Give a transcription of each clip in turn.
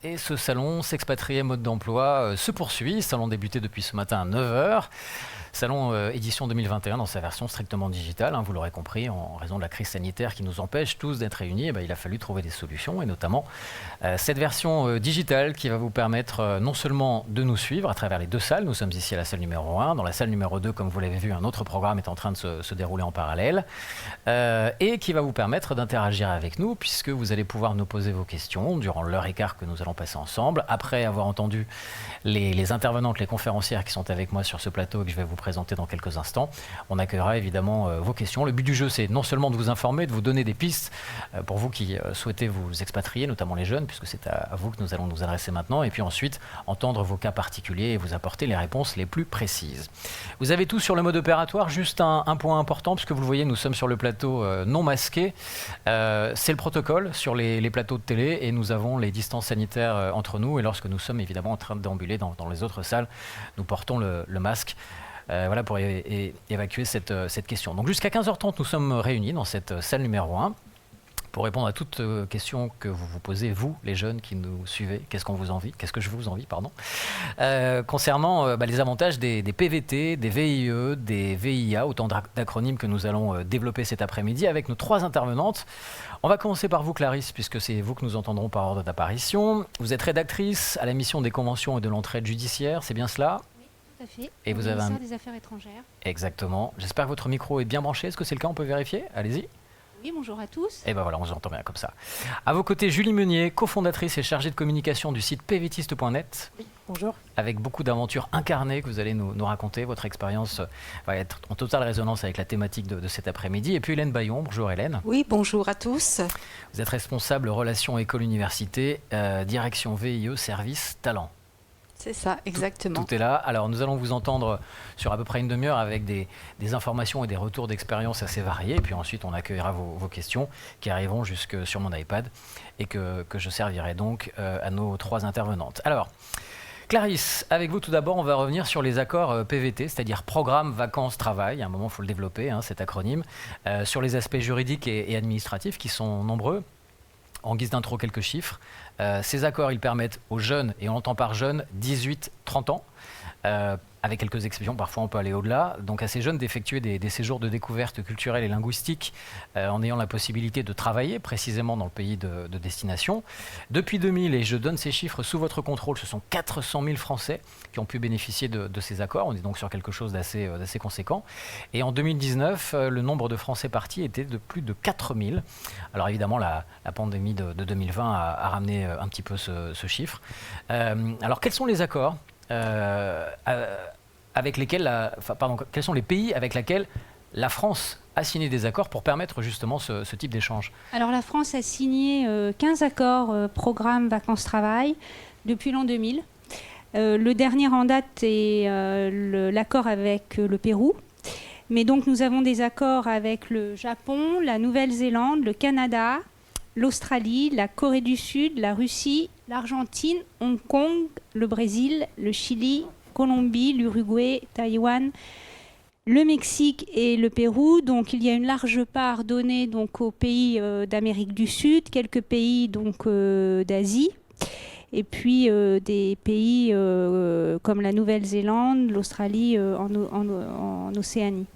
Et ce salon S'expatrier mode d'emploi se poursuit. Salon débuté depuis ce matin à 9 heures. Salon édition 2021 dans sa version strictement digitale, vous l'aurez compris, en raison de la crise sanitaire qui nous empêche tous d'être réunis, il a fallu trouver des solutions et notamment cette version digitale qui va vous permettre non seulement de nous suivre à travers les deux salles, nous sommes ici à la salle numéro 1, dans la salle numéro 2, comme vous l'avez vu, un autre programme est en train de se dérouler en parallèle et qui va vous permettre d'interagir avec nous puisque vous allez pouvoir nous poser vos questions durant l'heure et quart que nous allons passer ensemble, après avoir entendu les intervenantes, les conférencières qui sont avec moi sur ce plateau et que je vais vous présenter dans quelques instants. On accueillera évidemment vos questions. Le but du jeu, c'est non seulement de vous informer, de vous donner des pistes pour vous qui souhaitez vous expatrier, notamment les jeunes, puisque c'est à vous que nous allons nous adresser maintenant, et puis ensuite entendre vos cas particuliers et vous apporter les réponses les plus précises. Vous avez tous sur le mode opératoire, juste un point important, puisque vous le voyez, nous sommes sur le plateau non masqué. C'est le protocole sur les plateaux de télé et nous avons les distances sanitaires entre nous, et lorsque nous sommes évidemment en train de déambuler dans les autres salles, nous portons le masque. Voilà pour évacuer cette question. Donc jusqu'à 15h30, nous sommes réunis dans cette salle numéro 1 pour répondre à toutes questions que vous vous posez, vous, les jeunes qui nous suivez. Qu'est-ce qu'on vous envie? Qu'est-ce que je vous envie, pardon. Concernant les avantages des PVT, des VIE, des VIA, autant d'acronymes que nous allons développer cet après-midi avec nos trois intervenantes. On va commencer par vous, Clarisse, puisque c'est vous que nous entendrons par ordre d'apparition. Vous êtes rédactrice à la mission des conventions et de l'entraide judiciaire, c'est bien cela? Tout à fait. Et vous avez des Affaires étrangères. Exactement. J'espère que votre micro est bien branché. Est-ce que c'est le cas? On peut vérifier? Allez-y. Oui, bonjour à tous. Et voilà, on vous entend bien comme ça. À vos côtés, Julie Meunier, cofondatrice et chargée de communication du site pvtiste.net. Oui, bonjour. Avec beaucoup d'aventures incarnées que vous allez nous raconter. Votre expérience va être en totale résonance avec la thématique de cet après-midi. Et puis Hélène Bayon. Bonjour Hélène. Oui, bonjour à tous. Vous êtes responsable relations école-université, direction VIE, service talent. C'est ça, exactement. Tout est là. Alors, nous allons vous entendre sur à peu près une demi-heure avec des informations et des retours d'expérience assez variés. Et puis ensuite, on accueillera vos questions qui arriveront jusque sur mon iPad et que je servirai donc à nos trois intervenantes. Alors, Clarisse, avec vous tout d'abord, on va revenir sur les accords PVT, c'est-à-dire Programme Vacances Travail. À un moment, il faut le développer, cet acronyme, sur les aspects juridiques et administratifs qui sont nombreux. En guise d'intro, quelques chiffres. Ces accords, ils permettent aux jeunes, et on entend par jeunes, 18-30 ans, avec quelques exceptions, parfois on peut aller au-delà, donc à ces jeunes d'effectuer des séjours de découverte culturelle et linguistique en ayant la possibilité de travailler précisément dans le pays de destination. Depuis 2000, et je donne ces chiffres sous votre contrôle, ce sont 400 000 Français qui ont pu bénéficier de ces accords. On est donc sur quelque chose d'assez conséquent. Et en 2019, le nombre de Français partis était de plus de 4 000. Alors évidemment, la pandémie de 2020 a ramené un petit peu ce chiffre. Alors quels sont les accords avec lesquels quels sont les pays avec lesquels la France a signé des accords pour permettre justement ce type d'échange? Alors la France a signé 15 accords programme vacances-travail depuis l'an 2000. Le dernier en date est l'accord avec le Pérou. Mais donc nous avons des accords avec le Japon, la Nouvelle-Zélande, le Canada, l'Australie, la Corée du Sud, la Russie, l'Argentine, Hong Kong, le Brésil, le Chili, Colombie, l'Uruguay, Taïwan, le Mexique et le Pérou. Donc il y a une large part donnée donc, aux pays d'Amérique du Sud, quelques pays donc, d'Asie, et puis des pays comme la Nouvelle-Zélande, l'Australie en Océanie.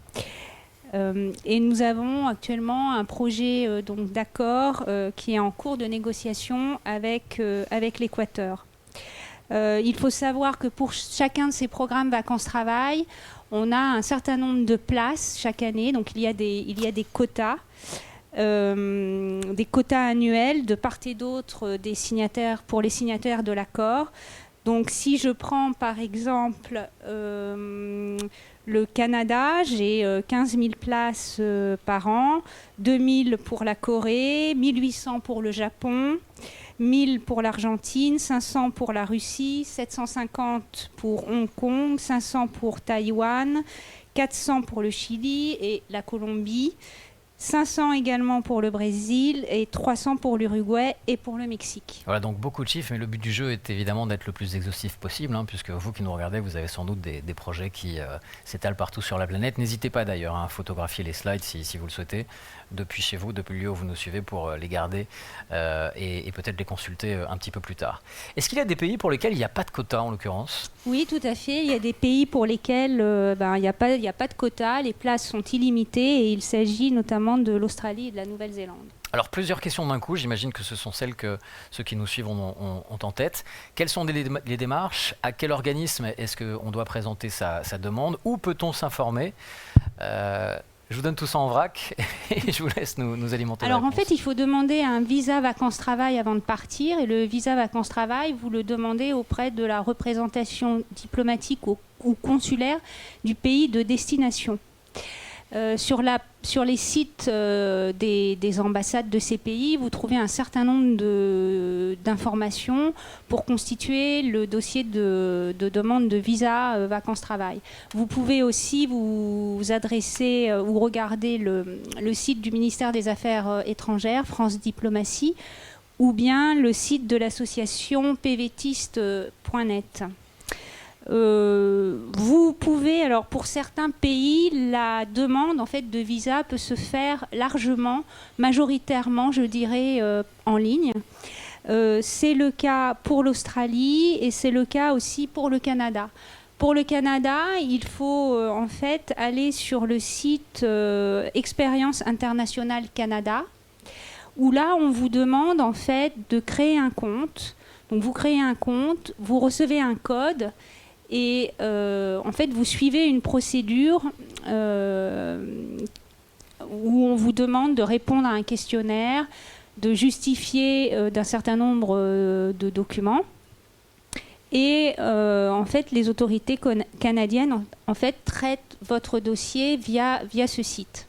Et nous avons actuellement un projet d'accord qui est en cours de négociation avec l'Équateur. Il faut savoir que pour chacun de ces programmes vacances-travail, on a un certain nombre de places chaque année. Donc il y a des quotas. Des quotas annuels de part et d'autre des signataires pour les signataires de l'accord. Donc si je prends par exemple le Canada, j'ai 15 000 places par an, 2 000 pour la Corée, 1 800 pour le Japon, 1 000 pour l'Argentine, 500 pour la Russie, 750 pour Hong Kong, 500 pour Taïwan, 400 pour le Chili et la Colombie, 500 également pour le Brésil et 300 pour l'Uruguay et pour le Mexique. Voilà, donc beaucoup de chiffres, mais le but du jeu est évidemment d'être le plus exhaustif possible, puisque vous qui nous regardez, vous avez sans doute des projets qui s'étalent partout sur la planète. N'hésitez pas d'ailleurs à photographier les slides si vous le souhaitez. depuis chez vous, depuis le lieu où vous nous suivez, pour les garder et peut-être les consulter un petit peu plus tard. Est-ce qu'il y a des pays pour lesquels il n'y a pas de quota en l'occurrence ? Oui, tout à fait. Il y a des pays pour lesquels il n'y a pas de quota, les places sont illimitées et il s'agit notamment de l'Australie et de la Nouvelle-Zélande. Alors, plusieurs questions d'un coup. J'imagine que ce sont celles que ceux qui nous suivent ont en tête. Quelles sont les démarches ? À quel organisme est-ce qu'on doit présenter sa demande ? Où peut-on s'informer ? Je vous donne tout ça en vrac et je vous laisse nous alimenter. Alors, en fait, il faut demander un visa vacances-travail avant de partir. Et le visa vacances-travail, vous le demandez auprès de la représentation diplomatique ou consulaire du pays de destination. Sur les sites des ambassades de ces pays, vous trouvez un certain nombre d'informations pour constituer le dossier de demande de visa vacances-travail. Vous pouvez aussi vous adresser ou regarder le site du ministère des Affaires étrangères, France Diplomatie, ou bien le site de l'association pvtiste.net. Vous pouvez, alors pour certains pays, la demande en fait de visa peut se faire largement, majoritairement, je dirais, en ligne. C'est le cas pour l'Australie et c'est le cas aussi pour le Canada. Pour le Canada, il faut en fait aller sur le site Expérience Internationale Canada, où là on vous demande en fait de créer un compte. Donc vous créez un compte, vous recevez un code. Et en fait, vous suivez une procédure où on vous demande de répondre à un questionnaire, de justifier d'un certain nombre de documents. Et en fait, les autorités canadiennes en fait, traitent votre dossier via ce site.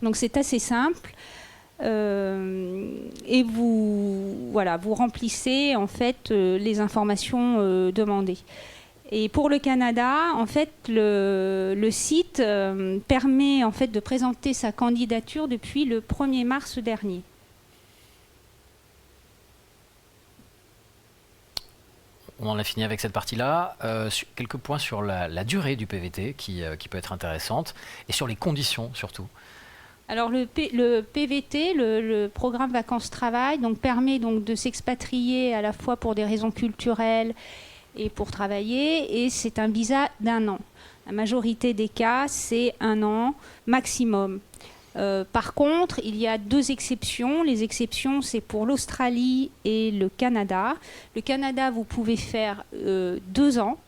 Donc c'est assez simple. Et vous remplissez en fait les informations demandées. Et pour le Canada, en fait, le site permet en fait de présenter sa candidature depuis le 1er mars dernier. On en a fini avec cette partie-là. Quelques points sur la durée du PVT qui peut être intéressante et sur les conditions surtout. Alors le PVT, le programme vacances-travail, donc permet donc de s'expatrier à la fois pour des raisons culturelles et pour travailler, et c'est un visa d'1 an. La majorité des cas, c'est 1 an maximum. Par contre, il y a 2 exceptions. Les exceptions, c'est pour l'Australie et le Canada. Le Canada, vous pouvez faire 2 ans.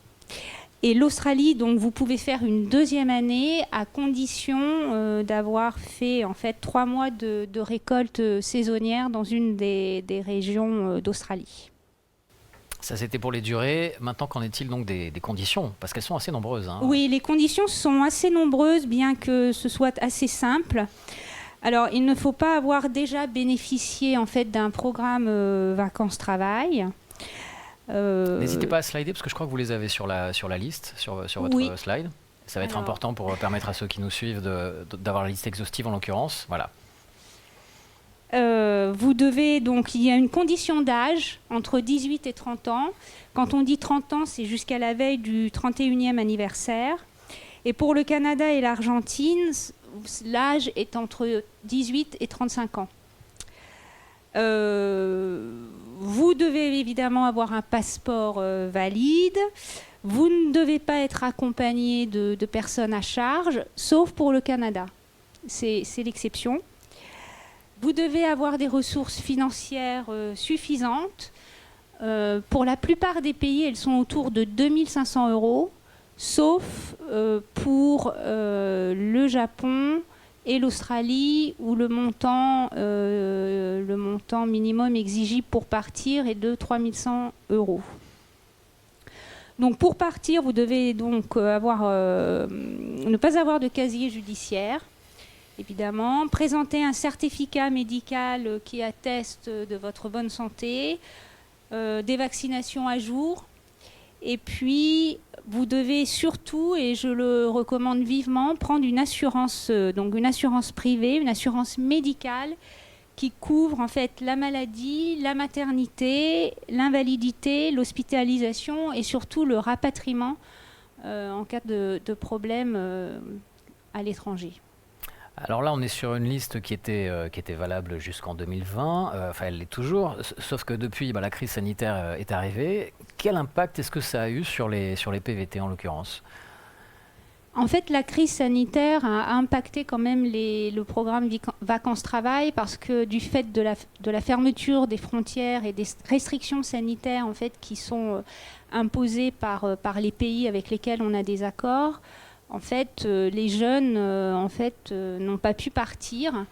Et l'Australie, donc, vous pouvez faire une 2e année à condition d'avoir fait en fait 3 mois de récolte saisonnière dans une des régions d'Australie. Ça, c'était pour les durées. Maintenant, qu'en est-il donc des conditions ? Parce qu'elles sont assez nombreuses. Hein. Oui, les conditions sont assez nombreuses, bien que ce soit assez simple. Alors, il ne faut pas avoir déjà bénéficié en fait d'un programme vacances-travail. N'hésitez pas à slider parce que je crois que vous les avez sur la liste, sur votre slide. Ça va être important pour permettre à ceux qui nous suivent d'avoir la liste exhaustive en l'occurrence. Voilà. Vous devez donc, il y a une condition d'âge entre 18 et 30 ans. Quand on dit 30 ans, c'est jusqu'à la veille du 31e anniversaire. Et pour le Canada et l'Argentine, l'âge est entre 18 et 35 ans. Vous devez évidemment avoir un passeport valide. Vous ne devez pas être accompagné de personnes à charge, sauf pour le Canada. C'est l'exception. Vous devez avoir des ressources financières suffisantes. Pour la plupart des pays, elles sont autour de 2 500 €, sauf pour le Japon et l'Australie, où le montant minimum exigible pour partir est de 3 100 €. Donc pour partir, vous devez donc ne pas avoir de casier judiciaire, évidemment, présenter un certificat médical qui atteste de votre bonne santé, des vaccinations à jour, et puis vous devez surtout, et je le recommande vivement, prendre une assurance, donc une assurance privée, une assurance médicale qui couvre en fait la maladie, la maternité, l'invalidité, l'hospitalisation et surtout le rapatriement en cas de problème à l'étranger. Alors là, on est sur une liste qui était valable jusqu'en 2020, enfin elle l'est toujours, sauf que depuis la crise sanitaire est arrivée. Quel impact est-ce que ça a eu sur les PVT en l'occurrence ? En fait, la crise sanitaire a impacté quand même le programme Vacances-Travail parce que du fait de la fermeture des frontières et des restrictions sanitaires en fait, qui sont imposées par les pays avec lesquels on a des accords, en fait, les jeunes n'ont pas pu partir.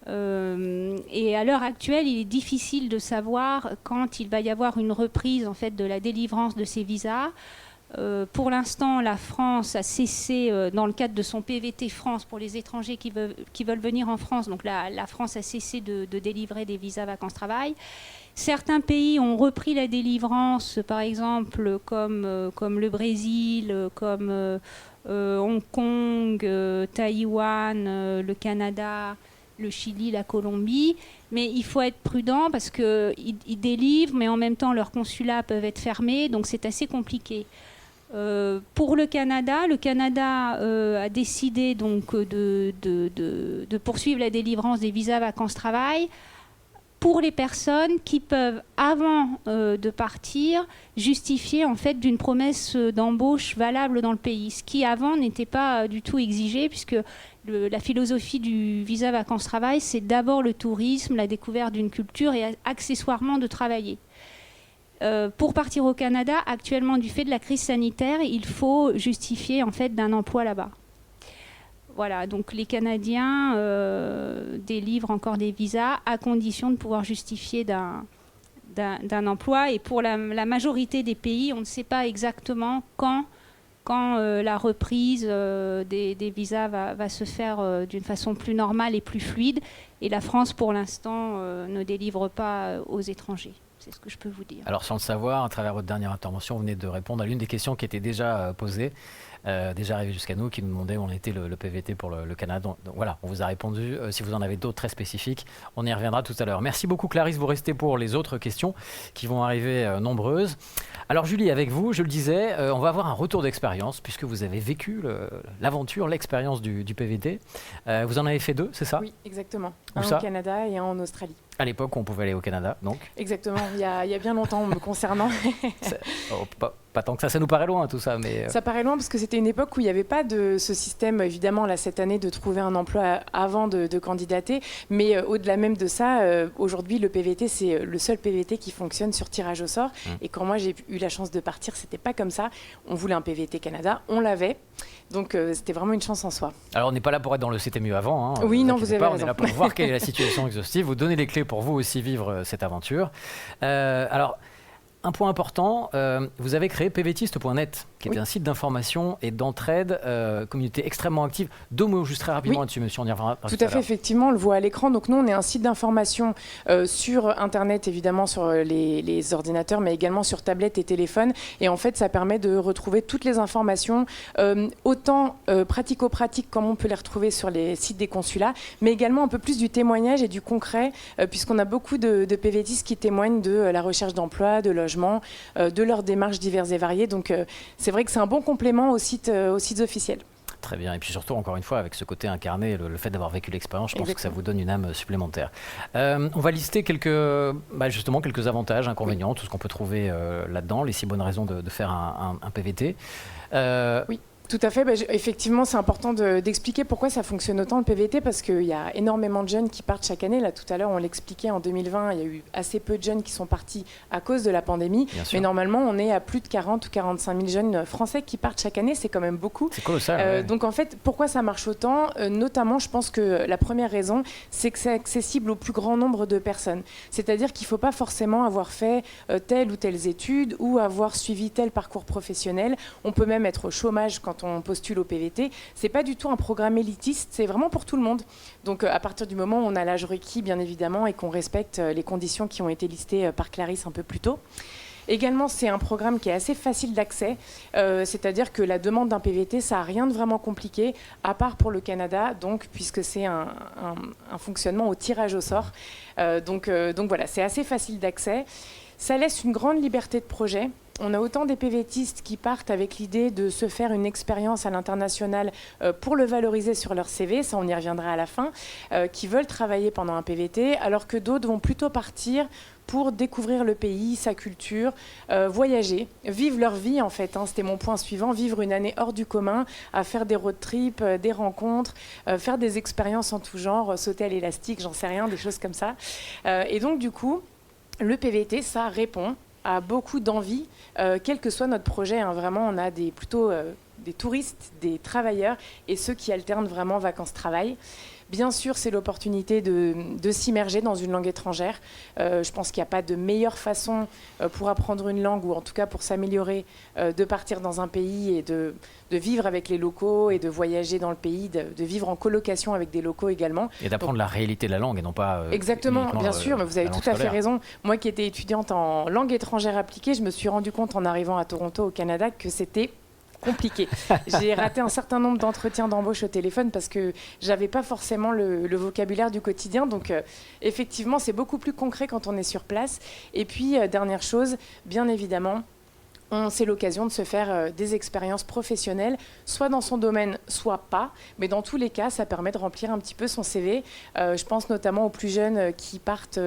Et à l'heure actuelle, il est difficile de savoir quand il va y avoir une reprise en fait, de la délivrance de ces visas. Pour l'instant, la France a cessé, dans le cadre de son PVT France pour les étrangers qui veulent venir en France, donc la France a cessé de délivrer des visas vacances-travail. Certains pays ont repris la délivrance, par exemple comme le Brésil, comme Hong Kong, Taïwan, le Canada, le Chili, la Colombie. Mais il faut être prudent parce qu'ils délivrent, mais en même temps leurs consulats peuvent être fermés, donc c'est assez compliqué. Pour le Canada a décidé donc de poursuivre la délivrance des visas vacances-travail pour les personnes qui peuvent, avant de partir, justifier en fait d'une promesse d'embauche valable dans le pays, ce qui avant n'était pas du tout exigé, puisque la philosophie du visa vacances-travail, c'est d'abord le tourisme, la découverte d'une culture et accessoirement de travailler. Pour partir au Canada, actuellement, du fait de la crise sanitaire, il faut justifier en fait d'un emploi là-bas. Voilà, donc les Canadiens délivrent encore des visas à condition de pouvoir justifier d'un emploi. Et pour la majorité des pays, on ne sait pas exactement quand la reprise des visas va se faire d'une façon plus normale et plus fluide. Et la France, pour l'instant, ne délivre pas aux étrangers. C'est ce que je peux vous dire. Alors sans le savoir, à travers votre dernière intervention, vous venez de répondre à l'une des questions qui était déjà posée, déjà arrivée jusqu'à nous, qui nous demandait où en était le PVT pour le Canada. Donc voilà, on vous a répondu. Si vous en avez d'autres très spécifiques, on y reviendra tout à l'heure. Merci beaucoup Clarisse, vous restez pour les autres questions qui vont arriver nombreuses. Alors Julie, avec vous, je le disais, on va avoir un retour d'expérience puisque vous avez vécu l'aventure, l'expérience du PVT. Vous en avez fait 2, c'est ça ? Oui, exactement. Où un ça ? au Canada et un en Australie. À l'époque, on pouvait aller au Canada, donc. Exactement, il y a bien longtemps me concernant. Pas tant que ça nous paraît loin tout ça, mais... Ça paraît loin parce que c'était une époque où il n'y avait pas de ce système, évidemment, là, cette année, de trouver un emploi avant de candidater. Mais au-delà même de ça, aujourd'hui, le PVT, c'est le seul PVT qui fonctionne sur tirage au sort. Et quand moi, j'ai eu la chance de partir, c'était pas comme ça. On voulait un PVT Canada, on l'avait. Donc, c'était vraiment une chance en soi. Alors, on n'est pas là pour être dans le c'était mieux avant. Hein. Oui, non, vous avez raison. On est là pour voir quelle est la situation exhaustive, vous donner les clés pour vous aussi vivre cette aventure. Alors, un point important, vous avez créé pvtiste.net, qui était un site d'information et d'entraide, communauté extrêmement active. 2 mots juste très rapidement là-dessus, monsieur, on y reviendra. Tout à fait, effectivement, on le voit à l'écran. Donc nous, on est un site d'information sur Internet, évidemment, sur les ordinateurs, mais également sur tablette et téléphone. Et en fait, ça permet de retrouver toutes les informations, autant pratico-pratiques, comme on peut les retrouver sur les sites des consulats, mais également un peu plus du témoignage et du concret, puisqu'on a beaucoup de PVTistes qui témoignent de la recherche d'emploi, de logement, de leurs démarches diverses et variées. Donc c'est vrai que c'est un bon complément aux sites officiels. Très bien. Et puis surtout, encore une fois, avec ce côté incarné, le fait d'avoir vécu l'expérience, je pense que ça vous donne une âme supplémentaire. On va lister quelques avantages, inconvénients, tout ce qu'on peut trouver là-dedans, les 6 bonnes raisons de faire un PVT. Oui. Tout à fait. Effectivement, c'est important d'expliquer pourquoi ça fonctionne autant le PVT, parce qu'il y a énormément de jeunes qui partent chaque année. Là, tout à l'heure, on l'expliquait, en 2020, il y a eu assez peu de jeunes qui sont partis à cause de la pandémie. Mais normalement, on est à plus de 40 ou 45 000 jeunes français qui partent chaque année. C'est quand même beaucoup. C'est colossal. Ouais. Donc, en fait, pourquoi ça marche autant ? Notamment, je pense que la première raison, c'est que c'est accessible au plus grand nombre de personnes. C'est-à-dire qu'il ne faut pas forcément avoir fait telle ou telle étude ou avoir suivi tel parcours professionnel. On peut même être au chômage quand on postule au PVT. C'est pas du tout un programme élitiste, c'est vraiment pour tout le monde. Donc à partir du moment où on a l'âge requis, bien évidemment, et qu'on respecte les conditions qui ont été listées par Clarisse un peu plus tôt. Également, c'est un programme qui est assez facile d'accès, c'est-à-dire que la demande d'un PVT, ça n'a rien de vraiment compliqué, à part pour le Canada, donc, puisque c'est un fonctionnement au tirage au sort. Donc voilà, c'est assez facile d'accès. Ça laisse une grande liberté de projet. on a autant des PVTistes qui partent avec l'idée de se faire une expérience à l'international pour le valoriser sur leur CV, ça on y reviendra à la fin, qui veulent travailler pendant un PVT, alors que d'autres vont plutôt partir pour découvrir le pays, sa culture, voyager, vivre leur vie en fait. C'était mon point suivant, vivre une année hors du commun, à faire des road trips, des rencontres, faire des expériences en tout genre, sauter à l'élastique, j'en sais rien, des choses comme ça. Et donc du coup, le PVT, ça répond à beaucoup d'envie, quel que soit notre projet. Vraiment, on a plutôt des touristes, des travailleurs et ceux qui alternent vraiment vacances-travail. Bien sûr, c'est l'opportunité de s'immerger dans une langue étrangère. Je pense qu'il n'y a pas de meilleure façon pour apprendre une langue, ou en tout cas pour s'améliorer, de partir dans un pays et de vivre avec les locaux et de voyager dans le pays, de vivre en colocation avec des locaux également. Et d'apprendre la réalité de la langue et non pas... exactement, bien sûr, mais vous avez tout à fait raison. Moi qui étais étudiante en langue étrangère appliquée, je me suis rendu compte en arrivant à Toronto, au Canada, que c'était compliqué. J'ai raté un certain nombre d'entretiens d'embauche au téléphone parce que j'avais pas forcément le vocabulaire du quotidien. Donc effectivement, c'est beaucoup plus concret quand on est sur place. Et puis, dernière chose, bien évidemment, c'est l'occasion de se faire des expériences professionnelles, soit dans son domaine, soit pas. Mais dans tous les cas, ça permet de remplir un petit peu son CV. Je pense notamment aux plus jeunes qui partent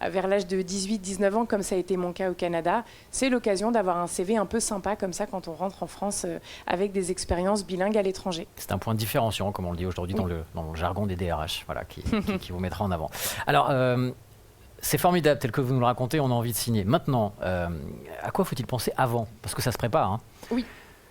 vers l'âge de 18-19 ans, comme ça a été mon cas au Canada. C'est l'occasion d'avoir un CV un peu sympa, comme ça, quand on rentre en France avec des expériences bilingues à l'étranger. C'est un point différenciant, comme on le dit aujourd'hui, dans le jargon des DRH, voilà, qui vous mettra en avant. Alors, c'est formidable, tel que vous nous le racontez, on a envie de signer. Maintenant, à quoi faut-il penser avant? Parce que ça se prépare. Hein. Oui.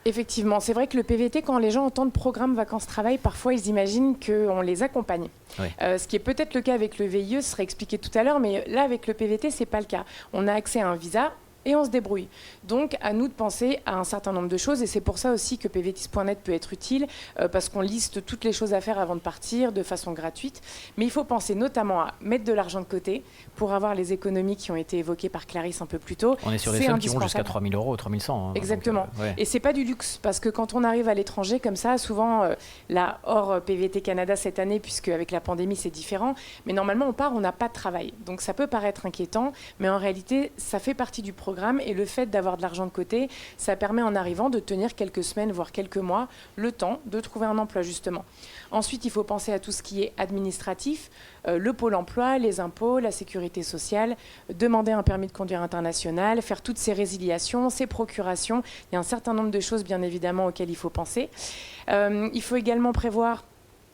Effectivement, c'est vrai que le PVT, quand les gens entendent programme vacances-travail, parfois ils imaginent qu'on les accompagne. Oui. Ce qui est peut-être le cas avec le VIE, ce serait expliqué tout à l'heure, mais là avec le PVT, c'est pas le cas. On a accès à un visa et on se débrouille. Donc, à nous de penser à un certain nombre de choses, et c'est pour ça aussi que pvtis.net peut être utile, parce qu'on liste toutes les choses à faire avant de partir, de façon gratuite. Mais il faut penser notamment à mettre de l'argent de côté pour avoir les économies qui ont été évoquées par Clarisse un peu plus tôt. On est sur des sommes qui vont jusqu'à 3 000 €, 3 100. Hein, exactement. Donc, ouais. Et c'est pas du luxe, parce que quand on arrive à l'étranger comme ça, souvent, là, hors PVT Canada cette année, puisque avec la pandémie c'est différent, mais normalement on part, on n'a pas de travail. Donc ça peut paraître inquiétant, mais en réalité, ça fait partie du programme, et le fait d'avoir de l'argent de côté, ça permet en arrivant de tenir quelques semaines, voire quelques mois, le temps de trouver un emploi justement. Ensuite, il faut penser à tout ce qui est administratif, le pôle emploi, les impôts, la sécurité sociale, demander un permis de conduire international, faire toutes ces résiliations, ces procurations. Il y a un certain nombre de choses, bien évidemment, auxquelles il faut penser. Il faut également prévoir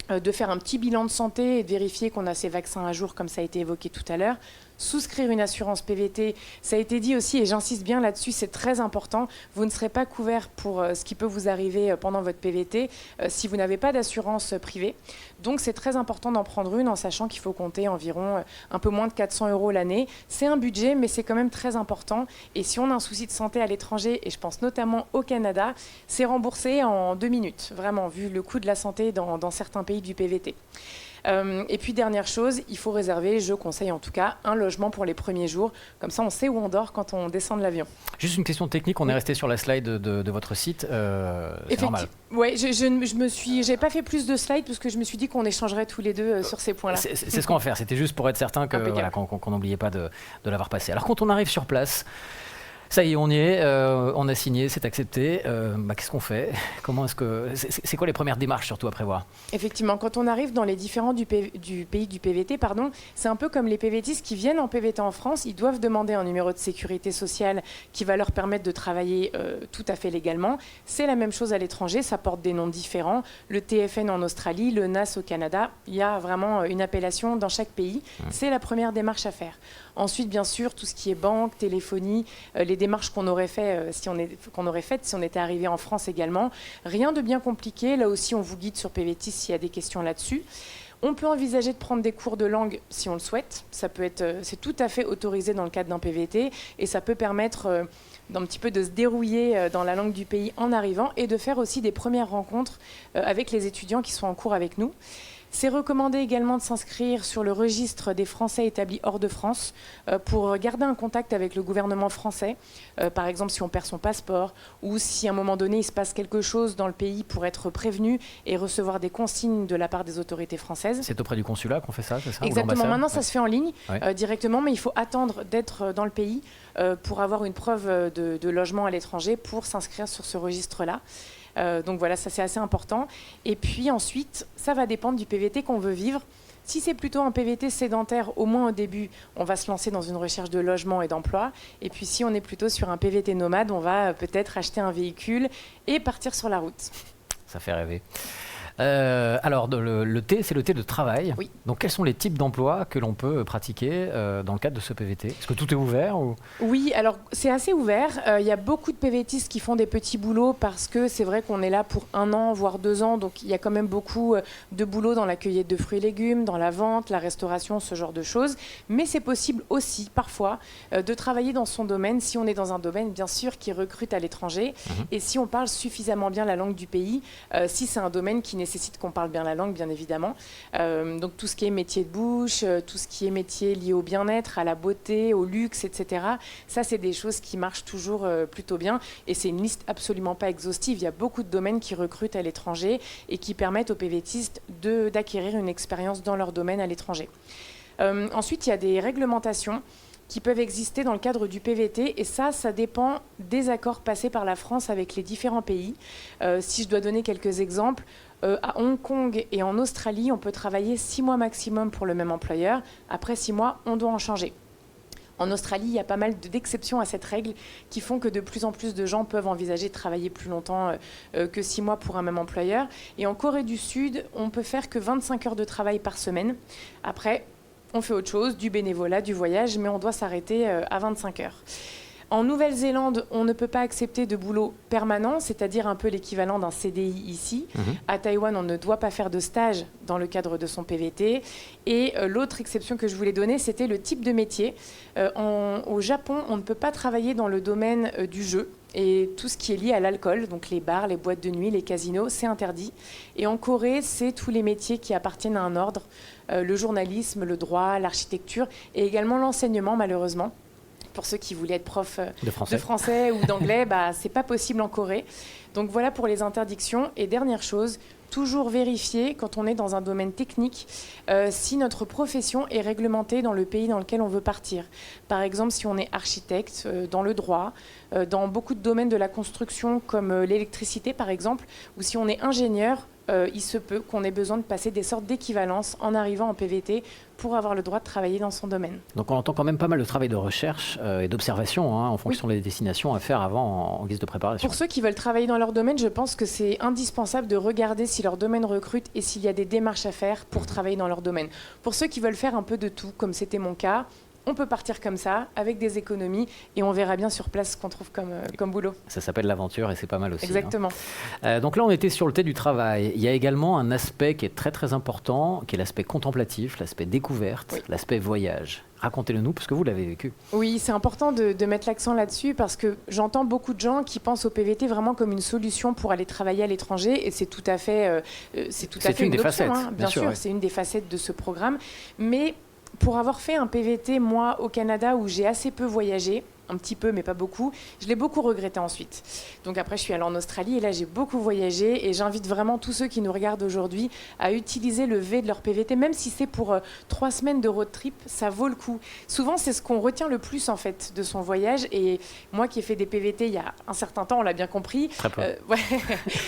de faire un petit bilan de santé et de vérifier qu'on a ses vaccins à jour, comme ça a été évoqué tout à l'heure. Souscrire une assurance PVT, ça a été dit aussi, et j'insiste bien là-dessus, c'est très important. Vous ne serez pas couvert pour ce qui peut vous arriver pendant votre PVT si vous n'avez pas d'assurance privée. Donc c'est très important d'en prendre une, en sachant qu'il faut compter environ un peu moins de 400 € l'année. C'est un budget, mais c'est quand même très important. Et si on a un souci de santé à l'étranger, et je pense notamment au Canada, c'est remboursé en 2 minutes, vraiment, vu le coût de la santé dans certains pays du PVT. Et puis dernière chose, il faut réserver, je conseille en tout cas, un logement pour les premiers jours. Comme ça, on sait où on dort quand on descend de l'avion. Juste une question technique, on est resté sur la slide de votre site, c'est normal. Oui, j'ai pas fait plus de slides parce que je me suis dit qu'on échangerait tous les deux sur ces points-là. C'est ce qu'on va faire, c'était juste pour être certain qu'on n'oubliait pas de l'avoir passé. Alors quand on arrive sur place, ça y est, on y est, on a signé, c'est accepté. Qu'est-ce qu'on fait? C'est quoi les premières démarches surtout à prévoir? Effectivement, quand on arrive dans les différents du pays du PVT, c'est un peu comme les PVTistes qui viennent en PVT en France, ils doivent demander un numéro de sécurité sociale qui va leur permettre de travailler tout à fait légalement. C'est la même chose à l'étranger, ça porte des noms différents. Le TFN en Australie, le NAS au Canada, il y a vraiment une appellation dans chaque pays. C'est la première démarche à faire. Ensuite, bien sûr, tout ce qui est banque, téléphonie, les démarches qu'on aurait faites si on était arrivé en France également. Rien de bien compliqué. Là aussi, on vous guide sur PVTIS s'il y a des questions là-dessus. On peut envisager de prendre des cours de langue si on le souhaite. C'est tout à fait autorisé dans le cadre d'un PVT et ça peut permettre d'un petit peu de se dérouiller dans la langue du pays en arrivant et de faire aussi des premières rencontres avec les étudiants qui sont en cours avec nous. C'est recommandé également de s'inscrire sur le registre des Français établis hors de France pour garder un contact avec le gouvernement français. Par exemple, si on perd son passeport ou si à un moment donné il se passe quelque chose dans le pays, pour être prévenu et recevoir des consignes de la part des autorités françaises. C'est auprès du consulat qu'on fait ça, c'est ça? Exactement. Maintenant, ça se fait en ligne Ouais. directement, mais il faut attendre d'être dans le pays pour avoir une preuve de logement à l'étranger pour s'inscrire sur ce registre-là. Donc voilà, ça c'est assez important. Et puis ensuite, ça va dépendre du PVT qu'on veut vivre. Si c'est plutôt un PVT sédentaire, au moins au début, on va se lancer dans une recherche de logement et d'emploi. Et puis si on est plutôt sur un PVT nomade, on va peut-être acheter un véhicule et partir sur la route. Ça fait rêver. Alors, le T, c'est le T de travail. Oui. Donc, quels sont les types d'emplois que l'on peut pratiquer dans le cadre de ce PVT? Est-ce que tout est ouvert ou... Oui, alors c'est assez ouvert. Il y a beaucoup de PVTistes qui font des petits boulots parce que c'est vrai qu'on est là pour 1 an, voire 2 ans. Donc il y a quand même beaucoup de boulot dans la cueillette de fruits et légumes, dans la vente, la restauration, ce genre de choses. Mais c'est possible aussi, parfois, de travailler dans son domaine si on est dans un domaine, bien sûr, qui recrute à l'étranger. Et si on parle suffisamment bien la langue du pays, si c'est un domaine qui nécessite qu'on parle bien la langue, bien évidemment. Donc tout ce qui est métier de bouche, tout ce qui est métier lié au bien-être, à la beauté, au luxe, etc. Ça, c'est des choses qui marchent toujours plutôt bien. Et c'est une liste absolument pas exhaustive. Il y a beaucoup de domaines qui recrutent à l'étranger et qui permettent aux PVTistes d'acquérir une expérience dans leur domaine à l'étranger. Ensuite, il y a des réglementations qui peuvent exister dans le cadre du PVT, et ça dépend des accords passés par la France avec les différents pays. Si je dois donner quelques exemples, à Hong Kong et en Australie, on peut travailler 6 mois maximum pour le même employeur. Après 6 mois, on doit en changer. En Australie, il y a pas mal d'exceptions à cette règle qui font que de plus en plus de gens peuvent envisager de travailler plus longtemps que 6 mois pour un même employeur. Et en Corée du Sud, on peut faire que 25 heures de travail par semaine. Après, on fait autre chose, du bénévolat, du voyage, mais on doit s'arrêter à 25 heures. En Nouvelle-Zélande, on ne peut pas accepter de boulot permanent, c'est-à-dire un peu l'équivalent d'un CDI ici. À Taïwan, on ne doit pas faire de stage dans le cadre de son PVT. Et l'autre exception que je voulais donner, c'était le type de métier. Au Japon, on ne peut pas travailler dans le domaine du jeu et tout ce qui est lié à l'alcool, donc les bars, les boîtes de nuit, les casinos, c'est interdit. Et en Corée, c'est tous les métiers qui appartiennent à un ordre, le journalisme, le droit, l'architecture et également l'enseignement, malheureusement. Pour ceux qui voulaient être profs de français ou d'anglais, c'est pas possible en Corée. Donc voilà pour les interdictions. Et dernière chose, toujours vérifier quand on est dans un domaine technique si notre profession est réglementée dans le pays dans lequel on veut partir. Par exemple, si on est architecte, dans le droit, dans beaucoup de domaines de la construction comme l'électricité par exemple, ou si on est ingénieur, il se peut qu'on ait besoin de passer des sortes d'équivalences en arrivant en PVT pour avoir le droit de travailler dans son domaine. Donc on entend quand même pas mal de travail de recherche et d'observation en fonction des destinations à faire avant en guise de préparation. Pour ceux qui veulent travailler dans leur domaine, je pense que c'est indispensable de regarder si leur domaine recrute et s'il y a des démarches à faire pour travailler dans leur domaine. Pour ceux qui veulent faire un peu de tout, comme c'était mon cas, on peut partir comme ça, avec des économies, et on verra bien sur place ce qu'on trouve comme boulot. Ça s'appelle l'aventure et c'est pas mal aussi. Exactement. Donc là, on était sur le thé du travail. Il y a également un aspect qui est très très important, qui est l'aspect contemplatif, l'aspect découverte, l'aspect voyage. Racontez-le nous, parce que vous l'avez vécu. Oui, c'est important de mettre l'accent là-dessus, parce que j'entends beaucoup de gens qui pensent au PVT vraiment comme une solution pour aller travailler à l'étranger, et c'est tout à fait, une des facettes, bien sûr, oui. c'est une des facettes de ce programme. Mais pour avoir fait un PVT, moi, au Canada, où j'ai assez peu voyagé, un petit peu, mais pas beaucoup, je l'ai beaucoup regretté ensuite. Donc après, je suis allée en Australie et là, j'ai beaucoup voyagé et j'invite vraiment tous ceux qui nous regardent aujourd'hui à utiliser le V de leur PVT, même si c'est pour 3 semaines de road trip, ça vaut le coup. Souvent, c'est ce qu'on retient le plus, en fait, de son voyage. Et moi qui ai fait des PVT il y a un certain temps, on l'a bien compris,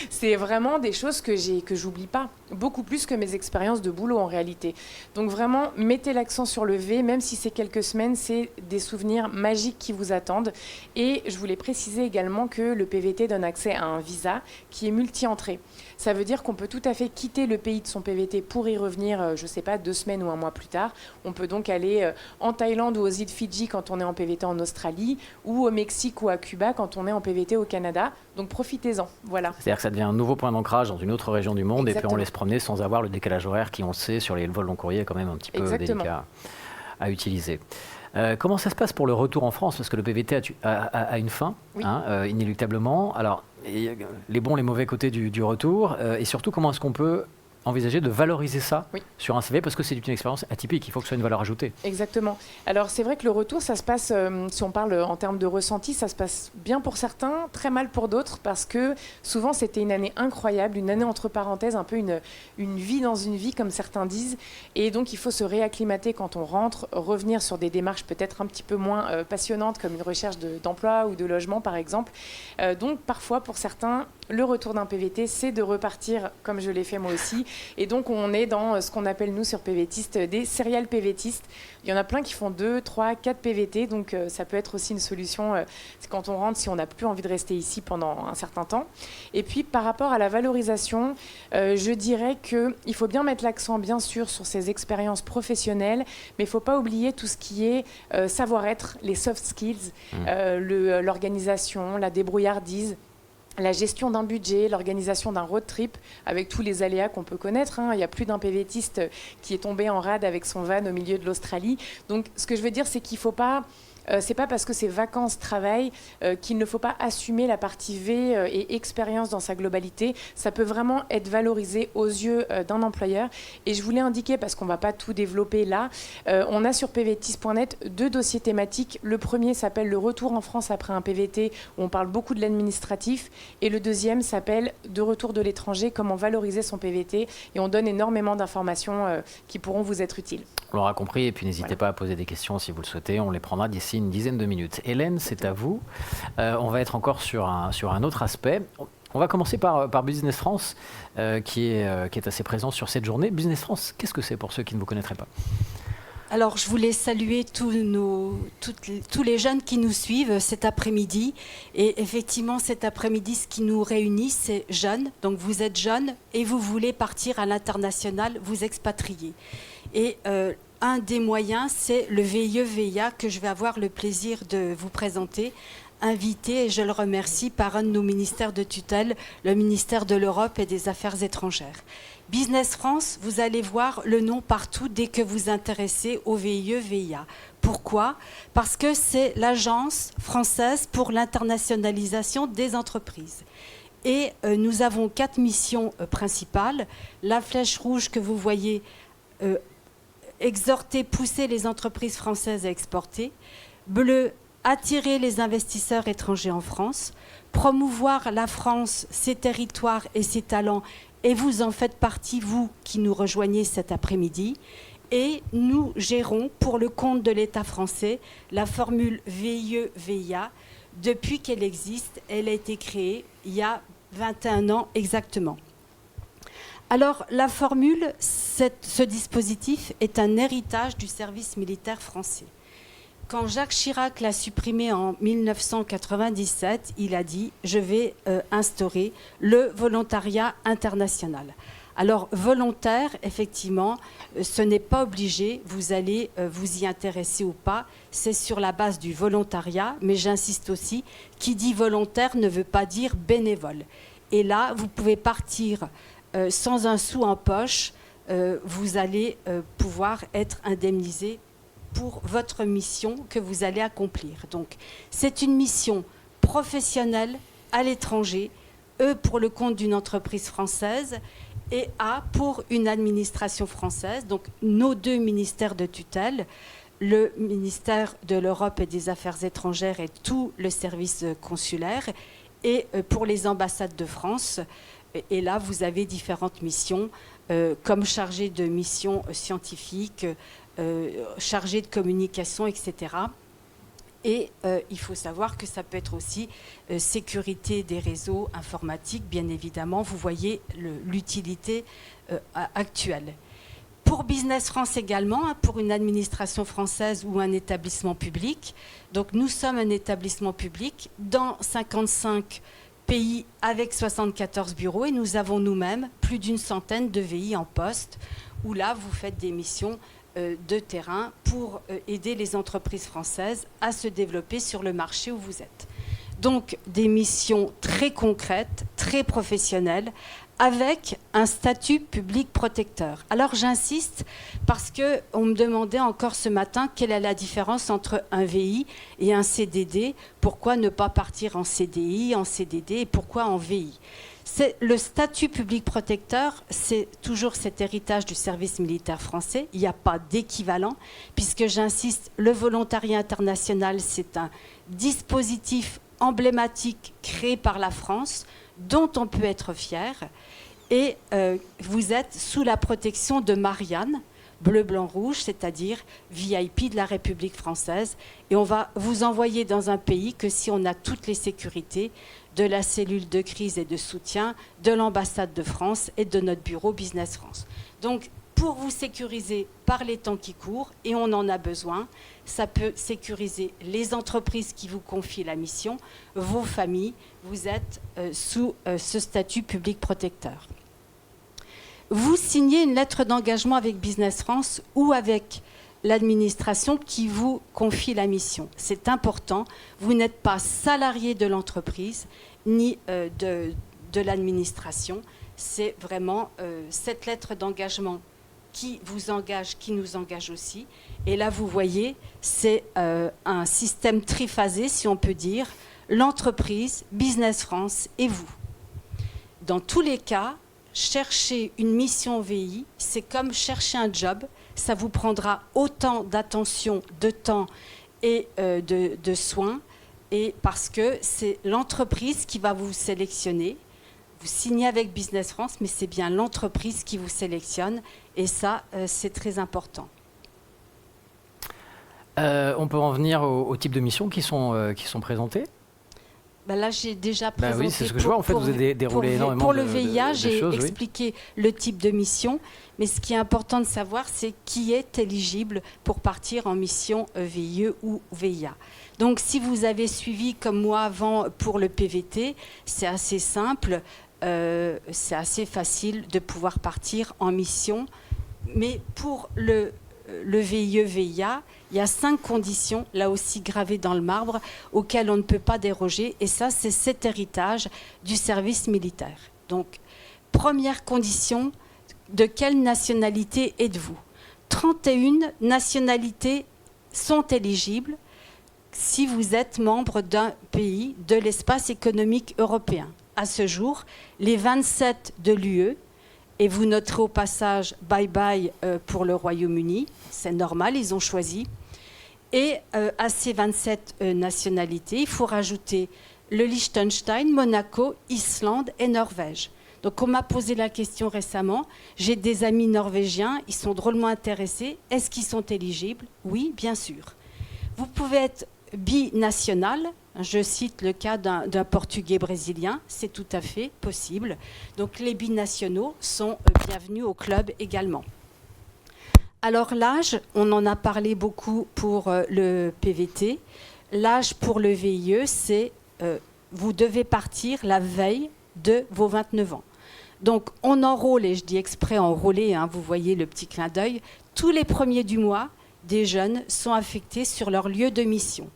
c'est vraiment des choses que j'oublie pas, beaucoup plus que mes expériences de boulot en réalité. Donc vraiment, mettez l'accent sur le V, même si c'est quelques semaines, c'est des souvenirs magiques qui vous attendent. Et je voulais préciser également que le PVT donne accès à un visa qui est multi-entrée. Ça veut dire qu'on peut tout à fait quitter le pays de son PVT pour y revenir, je ne sais pas, 2 semaines ou 1 mois plus tard. On peut donc aller en Thaïlande ou aux îles Fidji quand on est en PVT en Australie, ou au Mexique ou à Cuba quand on est en PVT au Canada. Donc profitez-en, voilà. C'est-à-dire que ça devient un nouveau point d'ancrage dans une autre région du monde. Exactement. Et puis on laisse promener sans avoir le décalage horaire qui, on le sait, sur les vols long courrier est quand même un petit peu délicat à utiliser. Comment ça se passe pour le retour en France? Parce que le PVT a une fin, inéluctablement. Alors, les bons, les mauvais côtés du retour. Et surtout, comment est-ce qu'on peut envisager de valoriser ça Oui. sur un CV parce que c'est une expérience atypique. Il faut que ce soit une valeur ajoutée. Exactement. Alors c'est vrai que le retour, ça se passe, si on parle en termes de ressenti, ça se passe bien pour certains, très mal pour d'autres, parce que souvent c'était une année incroyable, une année entre parenthèses, un peu une vie dans une vie, comme certains disent. Et donc il faut se réacclimater quand on rentre, revenir sur des démarches peut-être un petit peu moins passionnantes, comme une recherche d'emploi ou de logement par exemple. Donc parfois pour certains, le retour d'un PVT, c'est de repartir comme je l'ai fait moi aussi. Et donc, on est dans ce qu'on appelle, nous, sur PVTistes, des serial PVTistes. Il y en a plein qui font 2, 3, 4 PVT. Donc, ça peut être aussi une solution quand on rentre, si on n'a plus envie de rester ici pendant un certain temps. Et puis, par rapport à la valorisation, je dirais qu'il faut bien mettre l'accent, bien sûr, sur ces expériences professionnelles, mais il ne faut pas oublier tout ce qui est savoir-être, les soft skills, l'organisation, la débrouillardise, la gestion d'un budget, l'organisation d'un road trip avec tous les aléas qu'on peut connaître. Il y a plus d'un PVTiste qui est tombé en rade avec son van au milieu de l'Australie. Donc, ce que je veux dire, c'est qu'il ne faut pas... c'est pas parce que c'est vacances-travail qu'il ne faut pas assumer la partie V et expérience dans sa globalité. Ça peut vraiment être valorisé aux yeux d'un employeur. Et je voulais indiquer, parce qu'on ne va pas tout développer là, on a sur pvtis.net 2 dossiers thématiques. Le premier s'appelle « Le retour en France après un PVT », où on parle beaucoup de l'administratif. Et le deuxième s'appelle « De retour de l'étranger, comment valoriser son PVT ». Et on donne énormément d'informations qui pourront vous être utiles. On l'aura compris, et puis n'hésitez pas à poser des questions si vous le souhaitez. On les prendra d'ici une dizaine de minutes. Hélène, c'est à vous. On va être encore sur un autre aspect. On va commencer par Business France, qui est assez présent sur cette journée. Business France, qu'est-ce que c'est pour ceux qui ne vous connaîtraient pas ? Alors, je voulais saluer tous les jeunes qui nous suivent cet après-midi. Et effectivement, cet après-midi, ce qui nous réunit, c'est jeunes. Donc, vous êtes jeunes et vous voulez partir à l'international, vous expatrier. Et un des moyens, c'est le VIE-VIA que je vais avoir le plaisir de vous présenter, invité, et je le remercie, par un de nos ministères de tutelle, le ministère de l'Europe et des Affaires étrangères. Business France, vous allez voir le nom partout dès que vous intéressez au VIE-VIA. Pourquoi ? Parce que c'est l'Agence française pour l'internationalisation des entreprises. Et nous avons 4 missions principales. La flèche rouge que vous voyez, exhorter, pousser les entreprises françaises à exporter. Bleu, attirer les investisseurs étrangers en France. Promouvoir la France, ses territoires et ses talents. Et vous en faites partie, vous qui nous rejoignez cet après-midi. Et nous gérons pour le compte de l'État français la formule VIE-VIA. Depuis qu'elle existe, elle a été créée il y a 21 ans exactement. Alors, la formule, ce dispositif est un héritage du service militaire français. Quand Jacques Chirac l'a supprimé en 1997, il a dit « Je vais instaurer le volontariat international ». Alors, volontaire, effectivement, ce n'est pas obligé, vous allez vous y intéresser ou pas, c'est sur la base du volontariat, mais j'insiste aussi, qui dit volontaire ne veut pas dire bénévole. Et là, vous pouvez partir sans un sou en poche, vous allez pouvoir être indemnisé pour votre mission que vous allez accomplir. Donc, c'est une mission professionnelle à l'étranger, E pour le compte d'une entreprise française et A pour une administration française. Donc, nos 2 ministères de tutelle, le ministère de l'Europe et des Affaires étrangères et tout le service consulaire, et pour les ambassades de France. Et là, vous avez différentes missions, comme chargé de mission scientifique, chargé de communication, etc. Et il faut savoir que ça peut être aussi sécurité des réseaux informatiques, bien évidemment. Vous voyez l'utilité actuelle. Pour Business France également, pour une administration française ou un établissement public. Donc nous sommes un établissement public dans 55 pays avec 74 bureaux et nous avons nous-mêmes plus d'une centaine de VI en poste où là vous faites des missions de terrain pour aider les entreprises françaises à se développer sur le marché où vous êtes. Donc des missions très concrètes, très professionnelles, avec un statut public protecteur. Alors j'insiste parce qu'on me demandait encore ce matin quelle est la différence entre un VI et un CDD. Pourquoi ne pas partir en CDI, en CDD et pourquoi en VI ? Le statut public protecteur, c'est toujours cet héritage du service militaire français. Il n'y a pas d'équivalent, puisque j'insiste, le volontariat international, c'est un dispositif emblématique créé par la France, dont on peut être fier. Et vous êtes sous la protection de Marianne, bleu, blanc, rouge, c'est-à-dire VIP de la République française. Et on va vous envoyer dans un pays que si on a toutes les sécurités de la cellule de crise et de soutien, de l'ambassade de France et de notre bureau Business France. Donc, pour vous sécuriser par les temps qui courent, et on en a besoin, ça peut sécuriser les entreprises qui vous confient la mission, vos familles, vous êtes sous ce statut public protecteur. Vous signez une lettre d'engagement avec Business France ou avec l'administration qui vous confie la mission. C'est important, vous n'êtes pas salarié de l'entreprise ni de l'administration. C'est vraiment cette lettre d'engagement qui vous engage, qui nous engage aussi. Et là, vous voyez, c'est un système triphasé, si on peut dire, l'entreprise, Business France et vous. Dans tous les cas, chercher une mission VI, c'est comme chercher un job. Ça vous prendra autant d'attention, de temps et de soins, et parce que c'est l'entreprise qui va vous sélectionner. Vous signez avec Business France, mais c'est bien l'entreprise qui vous sélectionne, et ça, c'est très important. On peut en venir au type de missions qui sont présentées. Ben là, j'ai déjà présenté. Oui, c'est ce que je vois. En fait, vous avez déroulé énormément pour le VIA, j'ai choses, expliqué le type de mission. Mais ce qui est important de savoir, c'est qui est éligible pour partir en mission VIE ou VIA. Donc, si vous avez suivi comme moi avant pour le PVT, c'est assez simple, c'est assez facile de pouvoir partir en mission. Mais pour le VIE, VIA, il y a 5 conditions, là aussi gravées dans le marbre, auxquelles on ne peut pas déroger. Et ça, c'est cet héritage du service militaire. Donc, première condition, de quelle nationalité êtes-vous ? 31 nationalités sont éligibles si vous êtes membre d'un pays de l'espace économique européen. À ce jour, les 27 de l'UE, et vous noterez au passage bye-bye pour le Royaume-Uni, c'est normal, ils ont choisi. Et à ces 27 nationalités, il faut rajouter le Liechtenstein, Monaco, Islande et Norvège. Donc on m'a posé la question récemment, j'ai des amis norvégiens, ils sont drôlement intéressés, est-ce qu'ils sont éligibles ? Oui, bien sûr. Vous pouvez être binational, je cite le cas d'un Portugais brésilien, c'est tout à fait possible. Donc les binationaux sont bienvenus au club également. Alors l'âge, on en a parlé beaucoup pour le PVT. L'âge pour le VIE, c'est vous devez partir la veille de vos 29 ans. Donc on enrôle, et je dis exprès enrôler, vous voyez le petit clin d'œil, tous les premiers du mois, des jeunes sont affectés sur leur lieu de mission.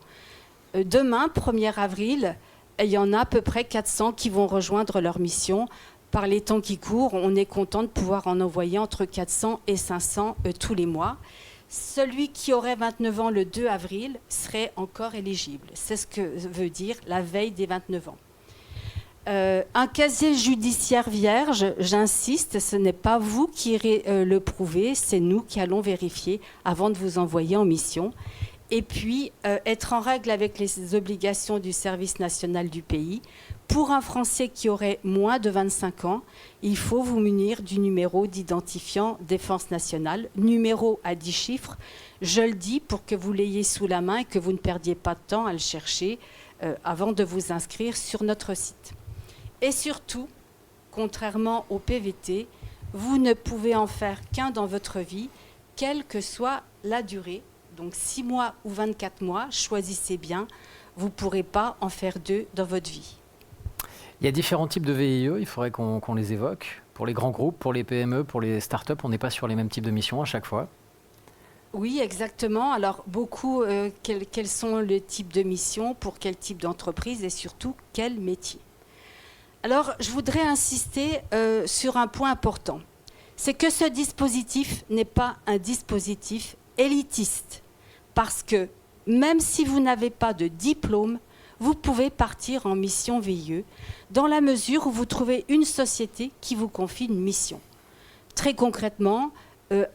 Demain, 1er avril, il y en a à peu près 400 qui vont rejoindre leur mission. Par les temps qui courent, on est content de pouvoir en envoyer entre 400 et 500 tous les mois. Celui qui aurait 29 ans le 2 avril serait encore éligible. C'est ce que veut dire la veille des 29 ans. Un casier judiciaire vierge, j'insiste, ce n'est pas vous qui irez le prouver, c'est nous qui allons vérifier avant de vous envoyer en mission. Et puis, être en règle avec les obligations du service national du pays. Pour un Français qui aurait moins de 25 ans, il faut vous munir du numéro d'identifiant Défense nationale, numéro à 10 chiffres. Je le dis pour que vous l'ayez sous la main et que vous ne perdiez pas de temps à le chercher avant de vous inscrire sur notre site. Et surtout, contrairement au PVT, vous ne pouvez en faire qu'un dans votre vie, quelle que soit la durée. Donc 6 mois ou 24 mois, choisissez bien, vous ne pourrez pas en faire 2 dans votre vie. Il y a différents types de VIE, il faudrait qu'on les évoque. Pour les grands groupes, pour les PME, pour les startups, on n'est pas sur les mêmes types de missions à chaque fois. Oui, exactement. Alors, beaucoup, quels sont les types de missions, pour quel type d'entreprise et surtout quel métier? Alors, je voudrais insister sur un point important. C'est que ce dispositif n'est pas un dispositif élitiste. Parce que même si vous n'avez pas de diplôme, vous pouvez partir en mission VIE dans la mesure où vous trouvez une société qui vous confie une mission. Très concrètement,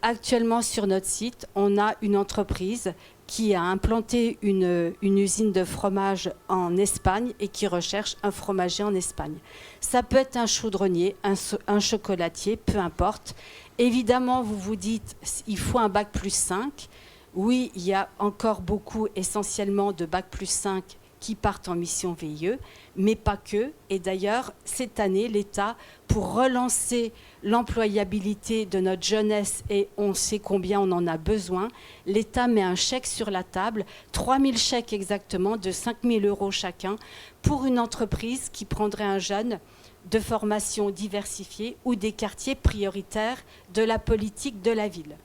actuellement sur notre site, on a une entreprise qui a implanté une usine de fromage en Espagne et qui recherche un fromager en Espagne. Ça peut être un chaudronnier, un chocolatier, peu importe. Évidemment, vous vous dites, il faut un bac plus 5. Oui, il y a encore beaucoup, essentiellement, de bac plus 5 qui partent en mission VIE, mais pas que. Et d'ailleurs, cette année, l'État, pour relancer l'employabilité de notre jeunesse, et on sait combien on en a besoin, l'État met un chèque sur la table, 3 000 chèques exactement, de 5 000 € chacun, pour une entreprise qui prendrait un jeune de formation diversifiée ou des quartiers prioritaires de la politique de la ville.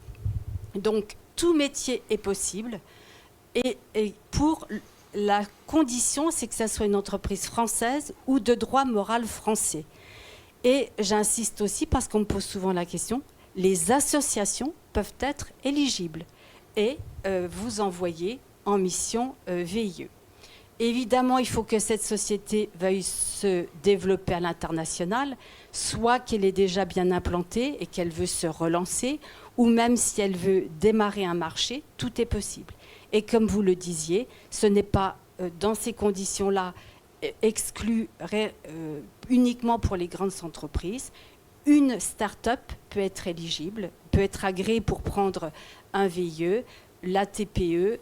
Donc, tout métier est possible, et pour la condition, c'est que ça soit une entreprise française ou de droit moral français. Et j'insiste aussi parce qu'on me pose souvent la question, les associations peuvent être éligibles et vous envoyer en mission VIE. Évidemment, il faut que cette société veuille se développer à l'international, soit qu'elle est déjà bien implantée et qu'elle veut se relancer, ou même si elle veut démarrer un marché, tout est possible. Et comme vous le disiez, ce n'est pas dans ces conditions-là exclu uniquement pour les grandes entreprises. Une start-up peut être éligible, peut être agréée pour prendre un VIE, la TPE,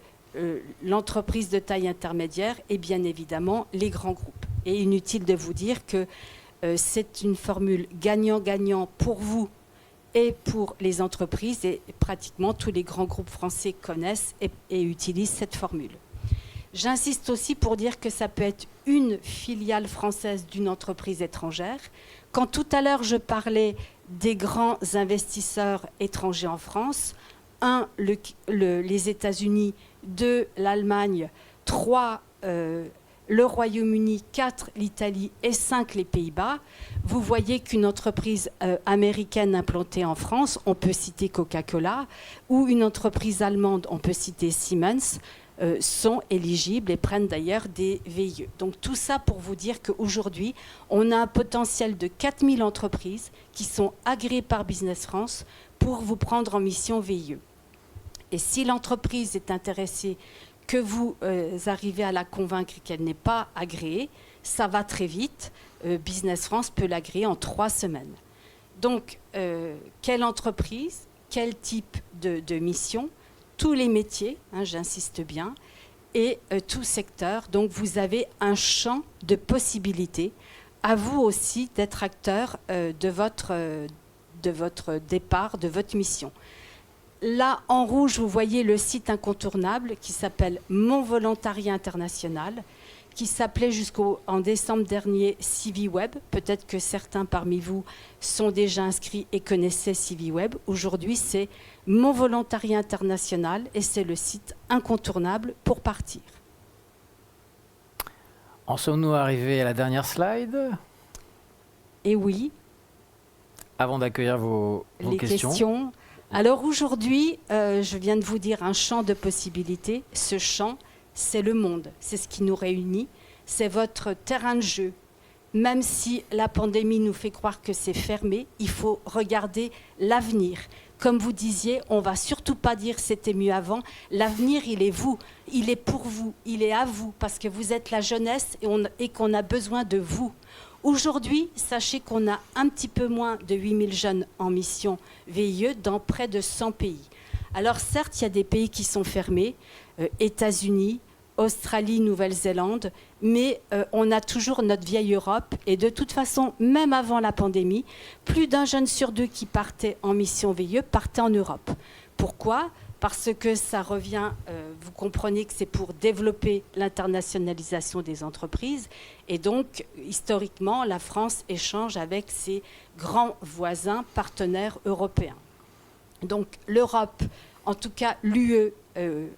l'entreprise de taille intermédiaire et bien évidemment les grands groupes. Et inutile de vous dire que c'est une formule gagnant-gagnant pour vous et pour les entreprises, et pratiquement tous les grands groupes français connaissent et utilisent cette formule. J'insiste aussi pour dire que ça peut être une filiale française d'une entreprise étrangère. Quand tout à l'heure je parlais des grands investisseurs étrangers en France, 1, les États-Unis, 2, l'Allemagne, 3, le Royaume-Uni, 4, l'Italie et 5, les Pays-Bas, vous voyez qu'une entreprise américaine implantée en France, on peut citer Coca-Cola, ou une entreprise allemande, on peut citer Siemens, sont éligibles et prennent d'ailleurs des VIE. Donc tout ça pour vous dire qu'aujourd'hui, on a un potentiel de 4000 entreprises qui sont agréées par Business France pour vous prendre en mission VIE. Et si l'entreprise est intéressée, que vous arrivez à la convaincre qu'elle n'est pas agréée, ça va très vite. Business France peut l'agréer en 3 semaines. Donc, quelle entreprise, quel type de mission, tous les métiers, hein, j'insiste bien, et tout secteur. Donc, vous avez un champ de possibilités. À vous aussi d'être acteur de votre départ, de votre mission. Là, en rouge, vous voyez le site incontournable qui s'appelle Mon Volontariat International, qui s'appelait jusqu'en décembre dernier CiviWeb. Peut-être que certains parmi vous sont déjà inscrits et connaissaient CiviWeb. Aujourd'hui, c'est Mon Volontariat International et c'est le site incontournable pour partir. En sommes-nous arrivés à la dernière slide? Et oui. Avant d'accueillir vos questions. Alors aujourd'hui, je viens de vous dire un champ de possibilités. Ce champ, c'est le monde, c'est ce qui nous réunit, c'est votre terrain de jeu. Même si la pandémie nous fait croire que c'est fermé, il faut regarder l'avenir. Comme vous disiez, on ne va surtout pas dire c'était mieux avant. L'avenir, il est vous, il est pour vous, il est à vous, parce que vous êtes la jeunesse et qu'on a besoin de vous. Aujourd'hui, sachez qu'on a un petit peu moins de 8000 jeunes en mission VIE dans près de 100 pays. Alors certes, il y a des pays qui sont fermés, États-Unis, Australie, Nouvelle-Zélande, mais on a toujours notre vieille Europe. Et de toute façon, même avant la pandémie, plus d'un jeune sur 2 qui partait en mission VIE partait en Europe. Pourquoi ? Parce que ça revient, vous comprenez que c'est pour développer l'internationalisation des entreprises. Et donc, historiquement, la France échange avec ses grands voisins, partenaires européens. Donc, l'Europe, En tout cas, l'UE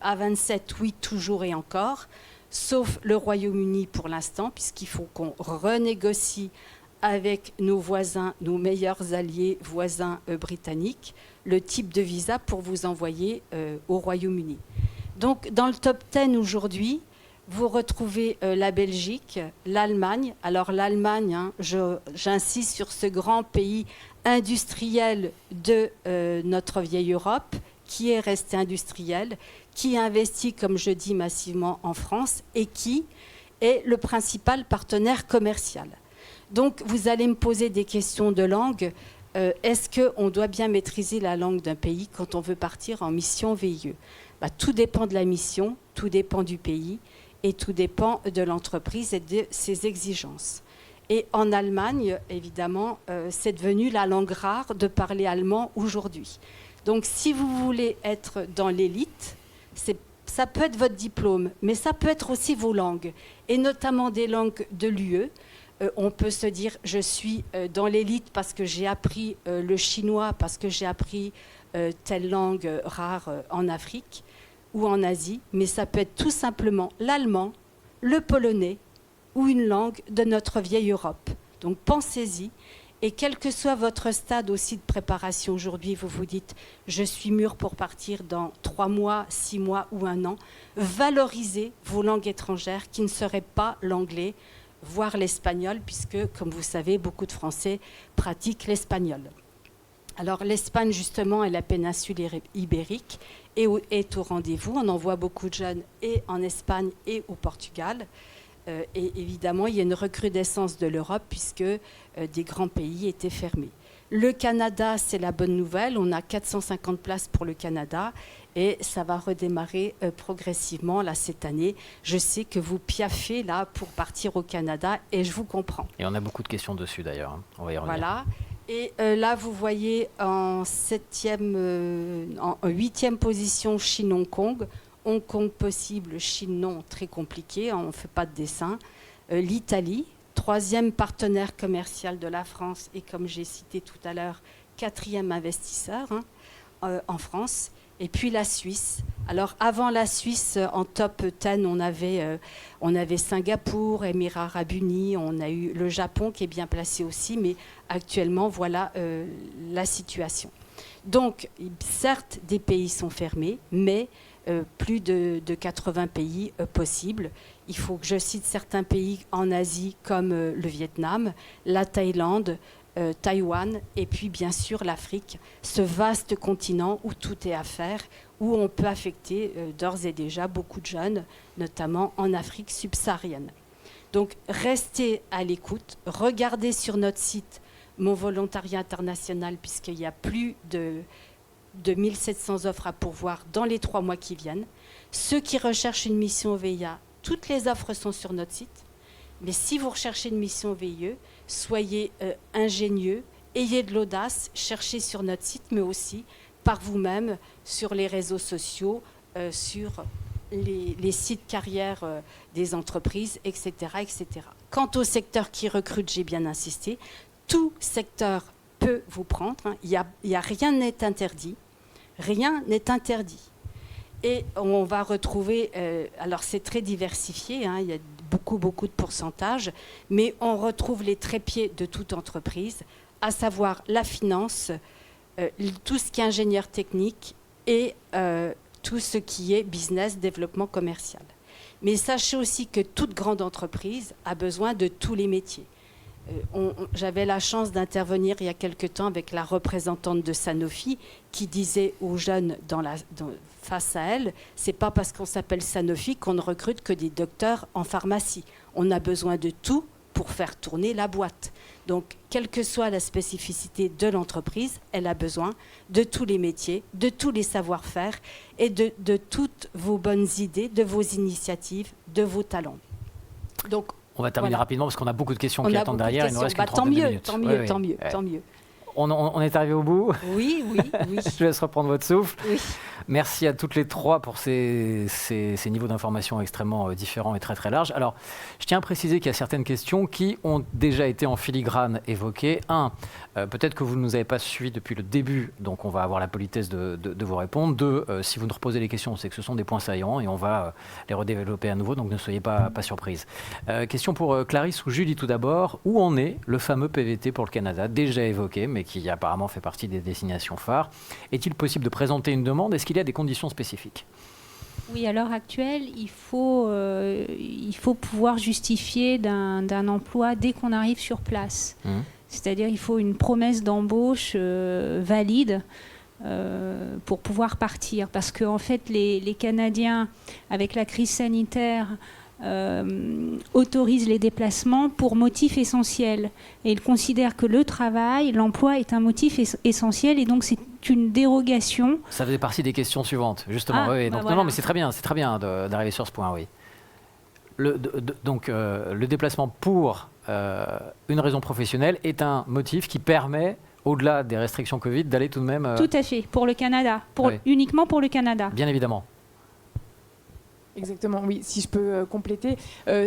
à 27, oui, toujours et encore, sauf le Royaume-Uni pour l'instant, puisqu'il faut qu'on renégocie avec nos voisins, nos meilleurs alliés voisins britanniques, le type de visa pour vous envoyer au Royaume-Uni. Donc, dans le top 10 aujourd'hui, vous retrouvez la Belgique, l'Allemagne. Alors, l'Allemagne, hein, j'insiste sur ce grand pays industriel de notre vieille Europe, qui est resté industriel, qui investit, comme je dis, massivement en France et qui est le principal partenaire commercial. Donc, vous allez me poser des questions de langue. Est-ce qu'on doit bien maîtriser la langue d'un pays quand on veut partir en mission VIE ? Tout dépend de la mission, tout dépend du pays et tout dépend de l'entreprise et de ses exigences. Et en Allemagne, évidemment, c'est devenu la langue rare de parler allemand aujourd'hui. Donc, si vous voulez être dans l'élite, ça peut être votre diplôme, mais ça peut être aussi vos langues, et notamment des langues de l'UE. On peut se dire, je suis dans l'élite parce que j'ai appris le chinois, parce que j'ai appris telle langue rare en Afrique ou en Asie, mais ça peut être tout simplement l'allemand, le polonais ou une langue de notre vieille Europe. Donc pensez-y, et quel que soit votre stade aussi de préparation aujourd'hui, vous vous dites, je suis mûr pour partir dans 3 mois, 6 mois ou 1 an, valorisez vos langues étrangères qui ne seraient pas l'anglais, voire l'espagnol, puisque, comme vous savez, beaucoup de Français pratiquent l'espagnol. Alors l'Espagne, justement, est la péninsule ibérique et est au rendez-vous. On envoie beaucoup de jeunes et en Espagne et au Portugal. Et évidemment, il y a une recrudescence de l'Europe puisque des grands pays étaient fermés. Le Canada, c'est la bonne nouvelle. On a 450 places pour le Canada et ça va redémarrer progressivement là, cette année. Je sais que vous piaffez là pour partir au Canada et je vous comprends. Et on a beaucoup de questions dessus d'ailleurs. Hein. On va y revenir. Voilà. Et là, vous voyez en 8e position Chine-Hong Kong. Hong Kong possible, Chine non, très compliqué, on ne fait pas de dessin. L'Italie, 3e partenaire commercial de la France et comme j'ai cité tout à l'heure, 4e investisseur en France. Et puis la Suisse. Alors avant la Suisse, en top 10, on avait Singapour, Émirats Arabes Unis, on a eu le Japon qui est bien placé aussi, mais actuellement, voilà la situation. Donc, certes, des pays sont fermés, mais plus de 80 pays possibles. Il faut que je cite certains pays en Asie comme le Vietnam, la Thaïlande, Taïwan et puis bien sûr l'Afrique, ce vaste continent où tout est à faire, où on peut affecter d'ores et déjà beaucoup de jeunes, notamment en Afrique subsaharienne. Donc restez à l'écoute, regardez sur notre site Mon Volontariat International puisqu'il y a plus de 1700 offres à pourvoir dans les 3 mois qui viennent. Ceux qui recherchent une mission VIA, toutes les offres sont sur notre site. Mais si vous recherchez une mission VIE, soyez ingénieux, ayez de l'audace, cherchez sur notre site, mais aussi par vous-même sur les réseaux sociaux, sur les sites carrières des entreprises, etc., etc. Quant au secteur qui recrute, j'ai bien insisté, tout secteur peut vous prendre. Il y a rien n'est interdit. Rien n'est interdit. Et on va retrouver, alors c'est très diversifié, il y a beaucoup de pourcentages, mais on retrouve les trépieds de toute entreprise, à savoir la finance, tout ce qui est ingénieur technique et tout ce qui est business, développement commercial. Mais sachez aussi que toute grande entreprise a besoin de tous les métiers. J'avais la chance d'intervenir il y a quelque temps avec la représentante de Sanofi qui disait aux jeunes face à elle, c'est pas parce qu'on s'appelle Sanofi qu'on ne recrute que des docteurs en pharmacie. On a besoin de tout pour faire tourner la boîte. Donc, quelle que soit la spécificité de l'entreprise, elle a besoin de tous les métiers, de tous les savoir-faire et de toutes vos bonnes idées, de vos initiatives, de vos talents. Donc, on va terminer rapidement parce qu'on a beaucoup de questions qui attendent derrière. Il nous reste tant qu'une trentaine de minutes. Tant mieux. On est arrivé au bout. Oui. Je laisse reprendre votre souffle. Oui. Merci à toutes les trois pour ces niveaux d'information extrêmement différents et très très larges. Alors, je tiens à préciser qu'il y a certaines questions qui ont déjà été en filigrane évoquées. Peut-être que vous ne nous avez pas suivis depuis le début, donc on va avoir la politesse de vous répondre. 2, si vous nous reposez les questions, c'est que ce sont des points saillants et on va les redévelopper à nouveau, donc ne soyez pas surprises. Question pour Clarisse ou Julie tout d'abord. Où en est le fameux PVT pour le Canada, déjà évoqué, mais qui apparemment fait partie des destinations phares? Est-il possible de présenter une demande? Est-ce qu'il y a des conditions spécifiques? Oui, à l'heure actuelle, il faut pouvoir justifier d'un emploi dès qu'on arrive sur place. C'est-à-dire il faut une promesse d'embauche valide pour pouvoir partir. Parce qu'en fait, les Canadiens, avec la crise sanitaire, autorisent les déplacements pour motif essentiel. Et ils considèrent que le travail, l'emploi est un motif essentiel et donc c'est une dérogation. Ça faisait partie des questions suivantes, justement. Oui. Donc, voilà. non, mais c'est très bien d'arriver sur ce point, oui. Donc, le déplacement pour une raison professionnelle est un motif qui permet, au-delà des restrictions Covid, d'aller tout de même... Tout à fait, pour le Canada, uniquement pour le Canada. Bien évidemment. Exactement, oui. Si je peux compléter,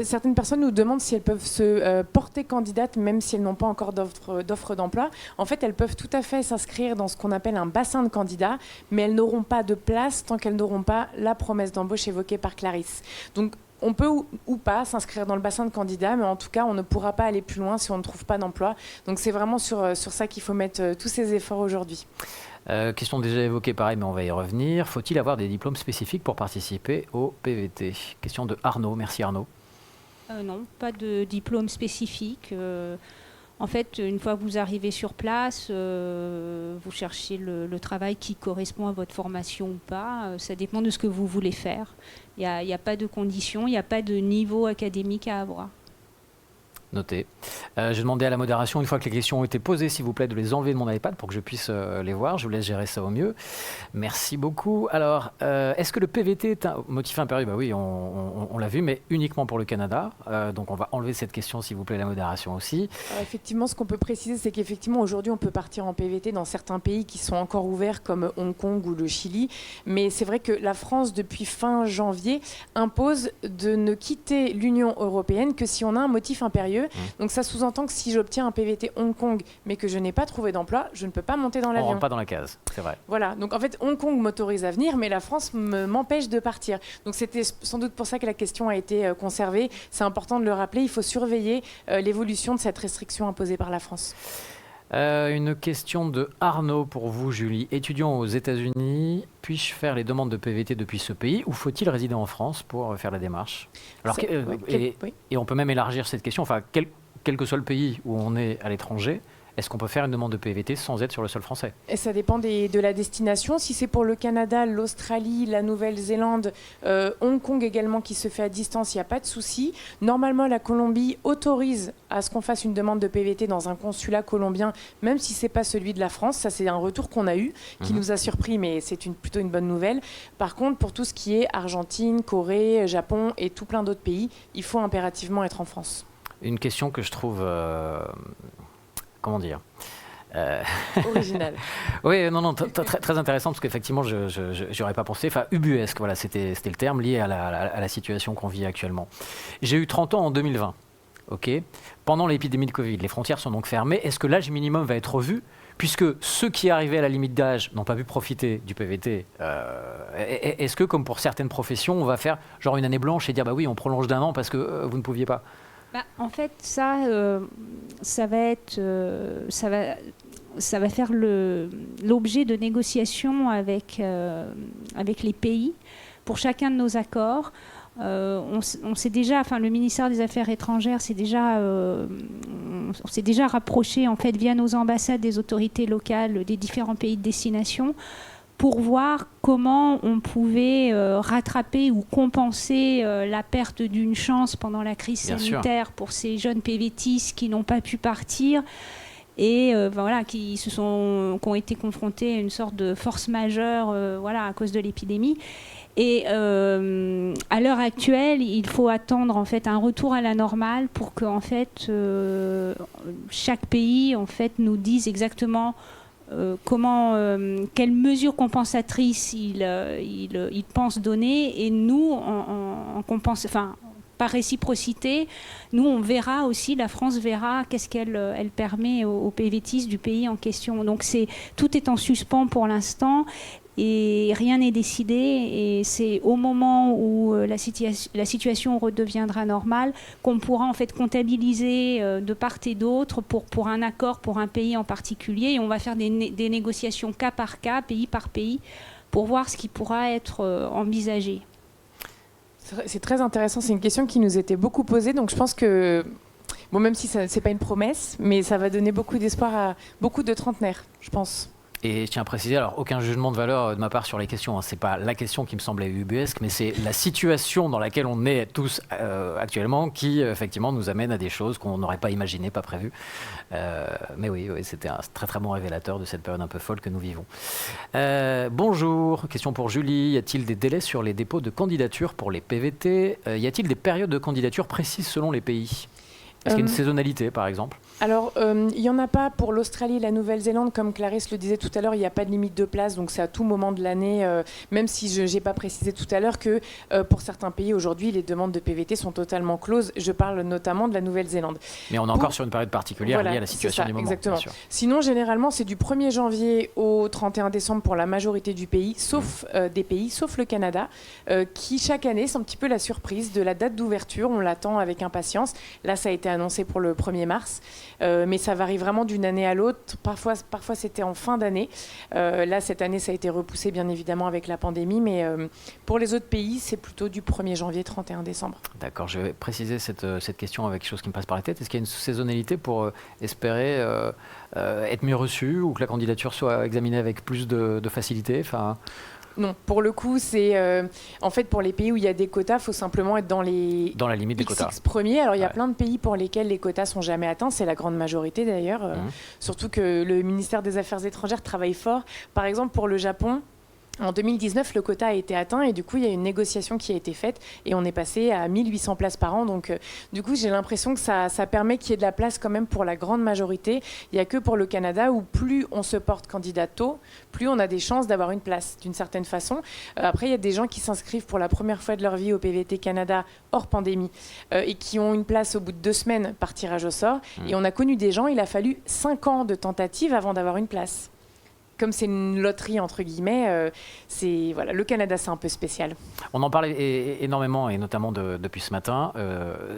certaines personnes nous demandent si elles peuvent se porter candidates même si elles n'ont pas encore d'offre d'emploi. En fait, elles peuvent tout à fait s'inscrire dans ce qu'on appelle un bassin de candidats, mais elles n'auront pas de place tant qu'elles n'auront pas la promesse d'embauche évoquée par Clarisse. Donc, on peut ou pas s'inscrire dans le bassin de candidats, mais en tout cas, on ne pourra pas aller plus loin si on ne trouve pas d'emploi. Donc, c'est vraiment sur ça qu'il faut mettre tous ces efforts aujourd'hui. Question déjà évoquée, pareil, mais on va y revenir. Faut-il avoir des diplômes spécifiques pour participer au PVT? Question de Arnaud. Merci Arnaud. Non, pas de diplôme spécifique. En fait, une fois que vous arrivez sur place, vous cherchez le travail qui correspond à votre formation ou pas. Ça dépend de ce que vous voulez faire. Il n'y a pas de conditions, il n'y a pas de niveau académique à avoir. Noté. J'ai demandé à la modération, une fois que les questions ont été posées, s'il vous plaît, de les enlever de mon iPad pour que je puisse les voir. Je vous laisse gérer ça au mieux. Merci beaucoup. Alors, est-ce que le PVT est un motif impérieux? Oui, on l'a vu, mais uniquement pour le Canada. Donc, on va enlever cette question, s'il vous plaît, la modération aussi. Alors, effectivement, ce qu'on peut préciser, c'est qu'effectivement, aujourd'hui, on peut partir en PVT dans certains pays qui sont encore ouverts, comme Hong Kong ou le Chili. Mais c'est vrai que la France, depuis fin janvier, impose de ne quitter l'Union européenne que si on a un motif impérieux. Donc ça sous-entend que si j'obtiens un PVT Hong Kong mais que je n'ai pas trouvé d'emploi, je ne peux pas monter dans l'avion. On rentre pas dans la case, c'est vrai. Voilà, donc en fait Hong Kong m'autorise à venir mais la France m'empêche de partir. Donc c'était sans doute pour ça que la question a été conservée. C'est important de le rappeler, il faut surveiller l'évolution de cette restriction imposée par la France. Une question de Arnaud pour vous, Julie. Étudiant aux États-Unis, puis-je faire les demandes de PVT depuis ce pays ou faut-il résider en France pour faire la démarche? Alors, et on peut même élargir cette question. Enfin, quel que soit le pays où on est à l'étranger, est-ce qu'on peut faire une demande de PVT sans être sur le sol français? Et ça dépend de la destination. Si c'est pour le Canada, l'Australie, la Nouvelle-Zélande, Hong Kong également qui se fait à distance, il n'y a pas de souci. Normalement, la Colombie autorise à ce qu'on fasse une demande de PVT dans un consulat colombien, même si ce n'est pas celui de la France. Ça, c'est un retour qu'on a eu, qui nous a surpris, mais c'est plutôt une bonne nouvelle. Par contre, pour tout ce qui est Argentine, Corée, Japon et tout plein d'autres pays, il faut impérativement être en France. Une question que je trouve... comment dire original. Oui, non, très intéressant parce qu'effectivement, je n'aurais pas pensé. Enfin, ubuesque, voilà, c'était le terme lié à la situation qu'on vit actuellement. J'ai eu 30 ans en 2020, ok. Pendant l'épidémie de Covid, les frontières sont donc fermées. Est-ce que l'âge minimum va être revu? Puisque ceux qui arrivaient à la limite d'âge n'ont pas pu profiter du PVT, est-ce que, comme pour certaines professions, on va faire genre une année blanche et dire bah oui, on prolonge d'1 an parce que vous ne pouviez pas? En fait, ça va faire l'objet de négociations avec les pays pour chacun de nos accords. On s'est déjà, le ministère des Affaires étrangères s'est déjà rapproché en fait via nos ambassades des autorités locales des différents pays de destination pour voir comment on pouvait rattraper ou compenser la perte d'une chance pendant la crise sanitaire pour ces jeunes PVTistes qui n'ont pas pu partir et qui ont été confrontés à une sorte de force majeure à cause de l'épidémie. Et à l'heure actuelle, il faut attendre en fait un retour à la normale pour que en fait chaque pays en fait nous dise exactement quelles mesures compensatrices il pense donner, et nous par réciprocité, nous on verra aussi, la France verra qu'est-ce qu'elle permet aux PVTistes du pays en question. Donc tout est en suspens pour l'instant. Et rien n'est décidé, et c'est au moment où la situation redeviendra normale qu'on pourra en fait comptabiliser de part et d'autre pour un accord pour un pays en particulier, et on va faire des négociations cas par cas, pays par pays, pour voir ce qui pourra être envisagé. C'est très intéressant, c'est une question qui nous était beaucoup posée, donc je pense que, bon, même si ce n'est pas une promesse, mais ça va donner beaucoup d'espoir à beaucoup de trentenaires, je pense. Et je tiens à préciser, alors aucun jugement de valeur de ma part sur les questions, hein. C'est pas la question qui me semblait ubuesque, mais c'est la situation dans laquelle on est tous actuellement qui effectivement nous amène à des choses qu'on n'aurait pas imaginées, pas prévues. Mais oui, c'était un très très bon révélateur de cette période un peu folle que nous vivons. Bonjour, question pour Julie. Y a-t-il des délais sur les dépôts de candidature pour les PVT? Y a-t-il des périodes de candidature précises selon les pays? Est-ce qu'il y a une saisonnalité, par exemple? Alors, il n'y en a pas pour l'Australie et la Nouvelle-Zélande. Comme Clarisse le disait tout à l'heure, il n'y a pas de limite de place, donc c'est à tout moment de l'année, même si je n'ai pas précisé tout à l'heure que pour certains pays, aujourd'hui, les demandes de PVT sont totalement closes. Je parle notamment de la Nouvelle-Zélande. Mais on est encore sur une période particulière liée à la situation du moment. Exactement. Sinon, généralement, c'est du 1er janvier au 31 décembre pour la majorité du pays, sauf des pays, sauf le Canada, qui, chaque année, c'est un petit peu la surprise de la date d'ouverture. On l'attend avec impatience. Là, ça a été annoncé pour le 1er mars. Mais ça varie vraiment d'une année à l'autre. Parfois c'était en fin d'année. Là, cette année, ça a été repoussé, bien évidemment, avec la pandémie. Mais pour les autres pays, c'est plutôt du 1er janvier, 31 décembre. D'accord. Je vais préciser cette question avec quelque chose qui me passe par la tête. Est-ce qu'il y a une saisonnalité pour espérer être mieux reçu, ou que la candidature soit examinée avec plus de facilité? Non, pour le coup, c'est en fait pour les pays où il y a des quotas, il faut simplement être dans la limite des quotas premiers. Alors il y a plein de pays pour lesquels les quotas sont jamais atteints, c'est la grande majorité d'ailleurs. Surtout que le ministère des Affaires étrangères travaille fort. Par exemple, pour le Japon, en 2019, le quota a été atteint, et du coup, il y a une négociation qui a été faite et on est passé à 1800 places par an. Donc, du coup, j'ai l'impression que ça permet qu'il y ait de la place quand même pour la grande majorité. Il n'y a que pour le Canada où plus on se porte candidat tôt, plus on a des chances d'avoir une place, d'une certaine façon. Après, il y a des gens qui s'inscrivent pour la première fois de leur vie au PVT Canada hors pandémie et qui ont une place au bout de 2 semaines par tirage au sort. Et on a connu des gens, il a fallu 5 ans de tentative avant d'avoir une place. Comme c'est une loterie, entre guillemets, le Canada, c'est un peu spécial. On en parle énormément, et notamment depuis ce matin.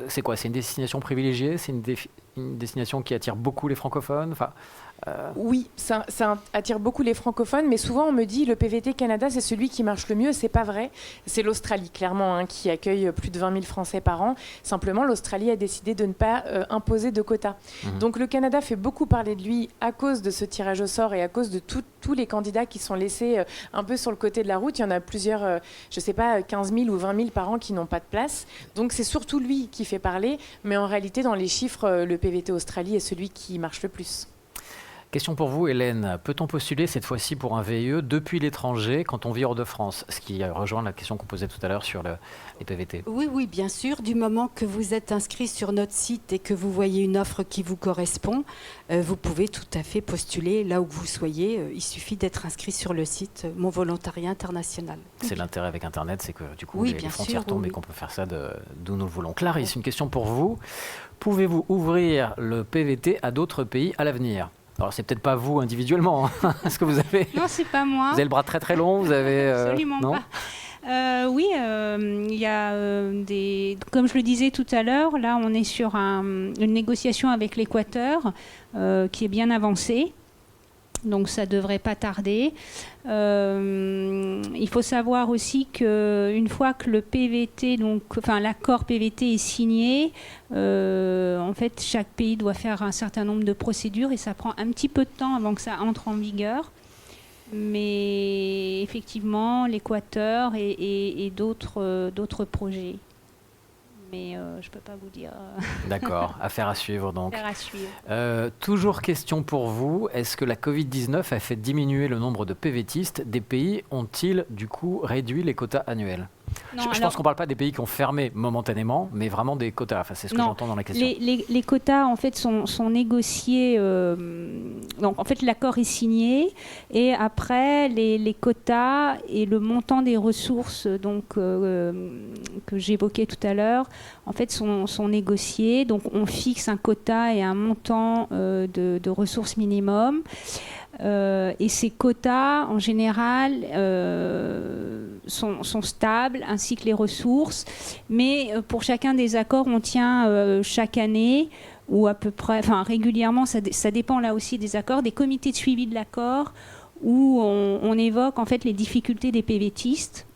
C'est quoi? C'est une destination privilégiée? C'est une destination qui attire beaucoup les francophones? Oui, ça attire beaucoup les francophones, mais souvent on me dit le PVT Canada, c'est celui qui marche le mieux. C'est pas vrai. C'est l'Australie, clairement, qui accueille plus de 20 000 Français par an. Simplement, l'Australie a décidé de ne pas imposer de quotas. Donc le Canada fait beaucoup parler de lui à cause de ce tirage au sort et à cause de tous les candidats qui sont laissés un peu sur le côté de la route. Il y en a plusieurs, 15 000 ou 20 000 par an qui n'ont pas de place. Donc c'est surtout lui qui fait parler, mais en réalité, dans les chiffres, le PVT Australie est celui qui marche le plus. Question pour vous, Hélène. Peut-on postuler cette fois-ci pour un VIE depuis l'étranger quand on vit hors de France? Ce qui rejoint la question qu'on posait tout à l'heure sur les PVT. Oui, bien sûr. Du moment que vous êtes inscrit sur notre site et que vous voyez une offre qui vous correspond, vous pouvez tout à fait postuler là où que vous soyez. Il suffit d'être inscrit sur le site Mon Volontariat International. C'est l'intérêt avec Internet, c'est que du coup les frontières tombent et qu'on peut faire ça d'où nous le voulons. Clarisse, une question pour vous. Pouvez-vous ouvrir le PVT à d'autres pays à l'avenir? Alors, c'est peut-être pas vous individuellement. Est-ce que vous avez... Non, c'est pas moi. Vous avez le bras très très long, vous avez... Absolument non pas. Oui, il y a des... Comme je le disais tout à l'heure, là, on est sur une négociation avec l'Équateur qui est bien avancée. Donc ça ne devrait pas tarder. Il faut savoir aussi qu'une fois que le PVT, l'accord PVT est signé, en fait, chaque pays doit faire un certain nombre de procédures et ça prend un petit peu de temps avant que ça entre en vigueur. Mais effectivement, l'Équateur et d'autres projets. mais je ne peux pas vous dire. D'accord, affaire à suivre donc. Affaire à suivre. Toujours question pour vous, est-ce que la Covid-19 a fait diminuer le nombre de PVTistes? Des pays ont-ils du coup réduit les quotas annuels? Non, je pense qu'on ne parle pas des pays qui ont fermé momentanément, mais vraiment des quotas. Enfin, c'est ce que j'entends dans la question. Les quotas, en fait, sont négociés. Donc, en fait, l'accord est signé. Et après, les quotas et le montant des ressources donc, que j'évoquais tout à l'heure, en fait, sont négociés. Donc, on fixe un quota et un montant de ressources minimum. Et ces quotas, en général, sont stables, ainsi que les ressources. Mais pour chacun des accords, on tient chaque année, ou à peu près, enfin régulièrement, ça dépend là aussi des accords, des comités de suivi de l'accord, où on évoque en fait les difficultés des PVTistes.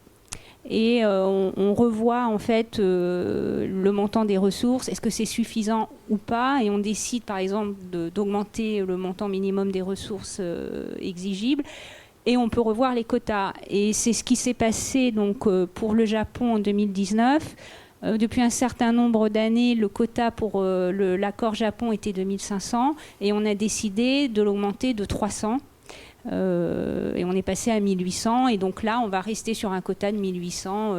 Et on revoit en fait le montant des ressources, est-ce que c'est suffisant ou pas, et on décide par exemple d'augmenter le montant minimum des ressources exigibles, et on peut revoir les quotas. Et c'est ce qui s'est passé donc, pour le Japon en 2019. Depuis un certain nombre d'années, le quota pour l'accord Japon était de 1500, et on a décidé de l'augmenter de 300. Et on est passé à 1800, et donc là on va rester sur un quota de 1800,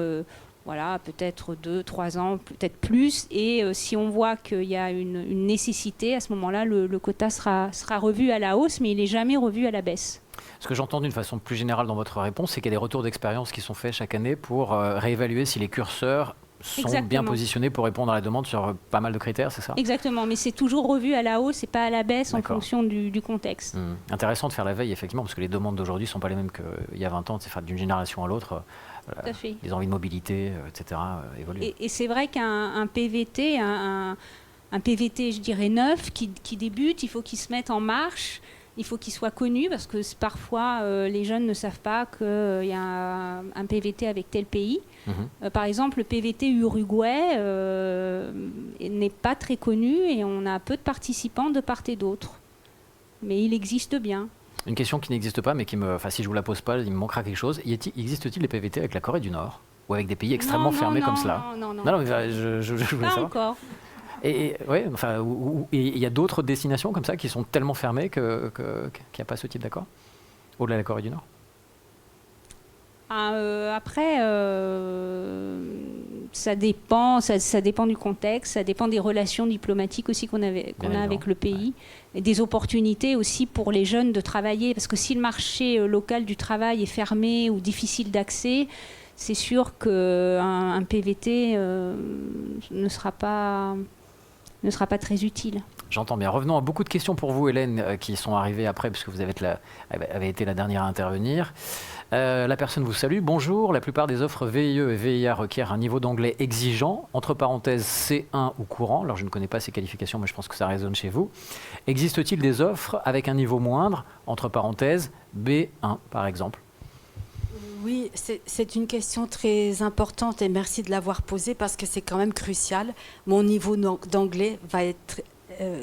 voilà, peut-être 2-3 ans, peut-être plus, et si on voit qu'il y a une nécessité, à ce moment-là le quota sera revu à la hausse, mais il n'est jamais revu à la baisse. Ce que j'entends d'une façon plus générale dans votre réponse, c'est qu'il y a des retours d'expérience qui sont faits chaque année pour réévaluer si les curseurs sont Exactement. bien positionnés pour répondre à la demande sur pas mal de critères, c'est ça? Exactement, mais c'est toujours revu à la hausse et pas à la baisse en fonction du contexte. Intéressant de faire la veille, effectivement, parce que les demandes d'aujourd'hui ne sont pas les mêmes qu'il y a 20 ans, c'est d'une génération à l'autre. Tout à fait. Les envies de mobilité, etc. évoluent. Et c'est vrai qu'un PVT, un PVT, je dirais neuf, qui débute, il faut qu'il se mette en marche. Il faut qu'il soit connu, parce que parfois les jeunes ne savent pas qu'il y a un PVT avec tel pays. Par exemple, le PVT Uruguay n'est pas très connu, et on a peu de participants de part et d'autre. Mais il existe bien. Une question qui n'existe pas, mais si je vous la pose pas, il me manquera quelque chose. Existe-t-il des PVT avec la Corée du Nord, ou avec des pays extrêmement fermés comme cela? Non, mais je voulais pas savoir. encore. Et il y a d'autres destinations comme ça qui sont tellement fermées qu'il n'y a pas ce type d'accord au-delà de la Corée du Nord? Après, ça dépend du contexte, ça dépend des relations diplomatiques aussi qu'on a avec le pays, et des opportunités aussi pour les jeunes de travailler, parce que si le marché local du travail est fermé ou difficile d'accès, c'est sûr qu'un PVT ne sera pas très utile. J'entends bien. Revenons à beaucoup de questions pour vous, Hélène, qui sont arrivées après, puisque vous avez été la dernière à intervenir. La personne vous salue. Bonjour, la plupart des offres VIE et VIA requièrent un niveau d'anglais exigeant, entre parenthèses C1 ou courant. Alors je ne connais pas ces qualifications, mais je pense que ça résonne chez vous. Existe-t-il des offres avec un niveau moindre, entre parenthèses B1 par exemple? Oui, c'est une question très importante, et merci de l'avoir posée, parce que c'est quand même crucial. Mon niveau d'anglais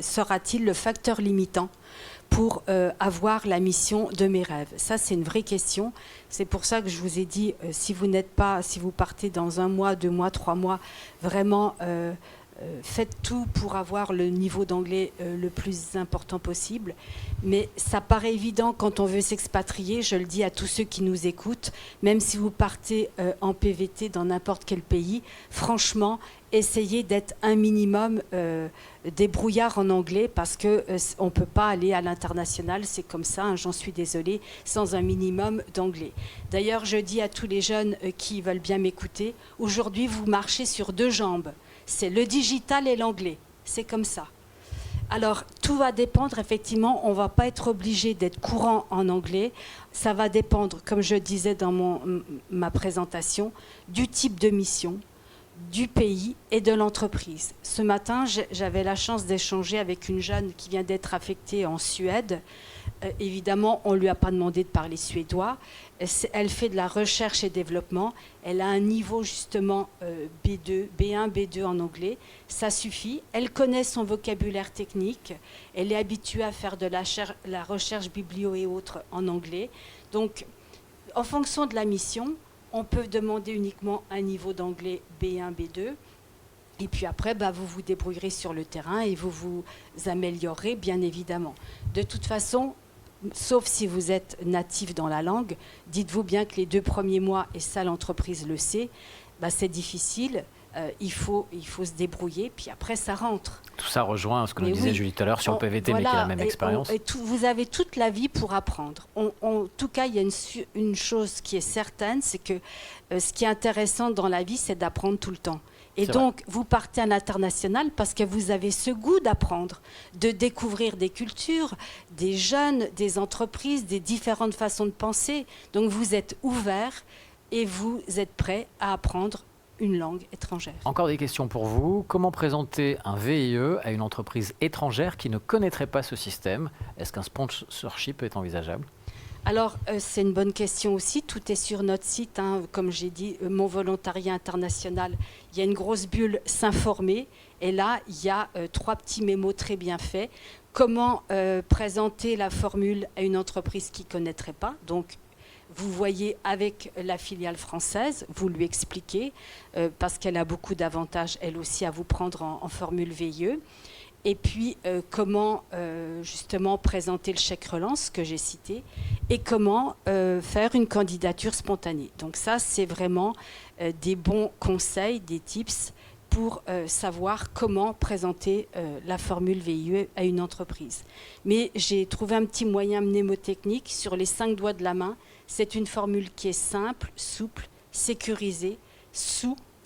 sera-t-il le facteur limitant pour avoir la mission de mes rêves? Ça, c'est une vraie question. C'est pour ça que je vous ai dit, si vous partez dans 1 mois, 2 mois, 3 mois, vraiment faites tout pour avoir le niveau d'anglais le plus important possible. Mais ça paraît évident quand on veut s'expatrier, je le dis à tous ceux qui nous écoutent, même si vous partez en PVT dans n'importe quel pays, franchement, essayez d'être un minimum débrouillard en anglais, parce qu'on ne peut pas aller à l'international, c'est comme ça, hein, j'en suis désolée, sans un minimum d'anglais. D'ailleurs, je dis à tous les jeunes qui veulent bien m'écouter, aujourd'hui vous marchez sur 2 jambes. C'est le digital et l'anglais. C'est comme ça. Alors, tout va dépendre, effectivement, on ne va pas être obligé d'être courant en anglais. Ça va dépendre, comme je disais dans ma présentation, du type de mission, du pays et de l'entreprise. Ce matin, j'avais la chance d'échanger avec une jeune qui vient d'être affectée en Suède. Évidemment, on ne lui a pas demandé de parler suédois. Elle fait de la recherche et développement. Elle a un niveau justement B2, B1, B2 en anglais. Ça suffit. Elle connaît son vocabulaire technique. Elle est habituée à faire de la recherche biblio et autres en anglais. Donc, en fonction de la mission, on peut demander uniquement un niveau d'anglais B1, B2. Et puis après, vous vous débrouillerez sur le terrain et vous vous améliorerez, bien évidemment. De toute façon, sauf si vous êtes natif dans la langue, dites-vous bien que les 2 premiers mois, et ça l'entreprise le sait, c'est difficile. Il faut se débrouiller, puis après ça rentre. Tout ça rejoint ce que nous disait Julie tout à l'heure sur le PVT, voilà, mais qui a la même expérience. Vous avez toute la vie pour apprendre. En tout cas, il y a une chose qui est certaine, c'est que ce qui est intéressant dans la vie, c'est d'apprendre tout le temps. Et donc, vous partez à l'international parce que vous avez ce goût d'apprendre, de découvrir des cultures, des jeunes, des entreprises, des différentes façons de penser. Donc, vous êtes ouvert et vous êtes prêt à apprendre une langue étrangère. Encore des questions pour vous. Comment présenter un VIE à une entreprise étrangère qui ne connaîtrait pas ce système? Est-ce qu'un sponsorship est envisageable? Alors, c'est une bonne question aussi. Tout est sur notre site. Comme j'ai dit, Mon Volontariat International, il y a une grosse bulle s'informer. Et là, il y a 3 petits mémos très bien faits. Comment présenter la formule à une entreprise qui ne connaîtrait pas? Donc, vous voyez avec la filiale française, vous lui expliquez, parce qu'elle a beaucoup d'avantages, elle aussi, à vous prendre en formule VIE. Et puis, comment justement présenter le chèque relance que j'ai cité et comment faire une candidature spontanée. Donc ça, c'est vraiment des bons conseils, des tips pour savoir comment présenter la formule VIE à une entreprise. Mais j'ai trouvé un petit moyen mnémotechnique sur les 5 doigts de la main. C'est une formule qui est simple, souple, sécurisée,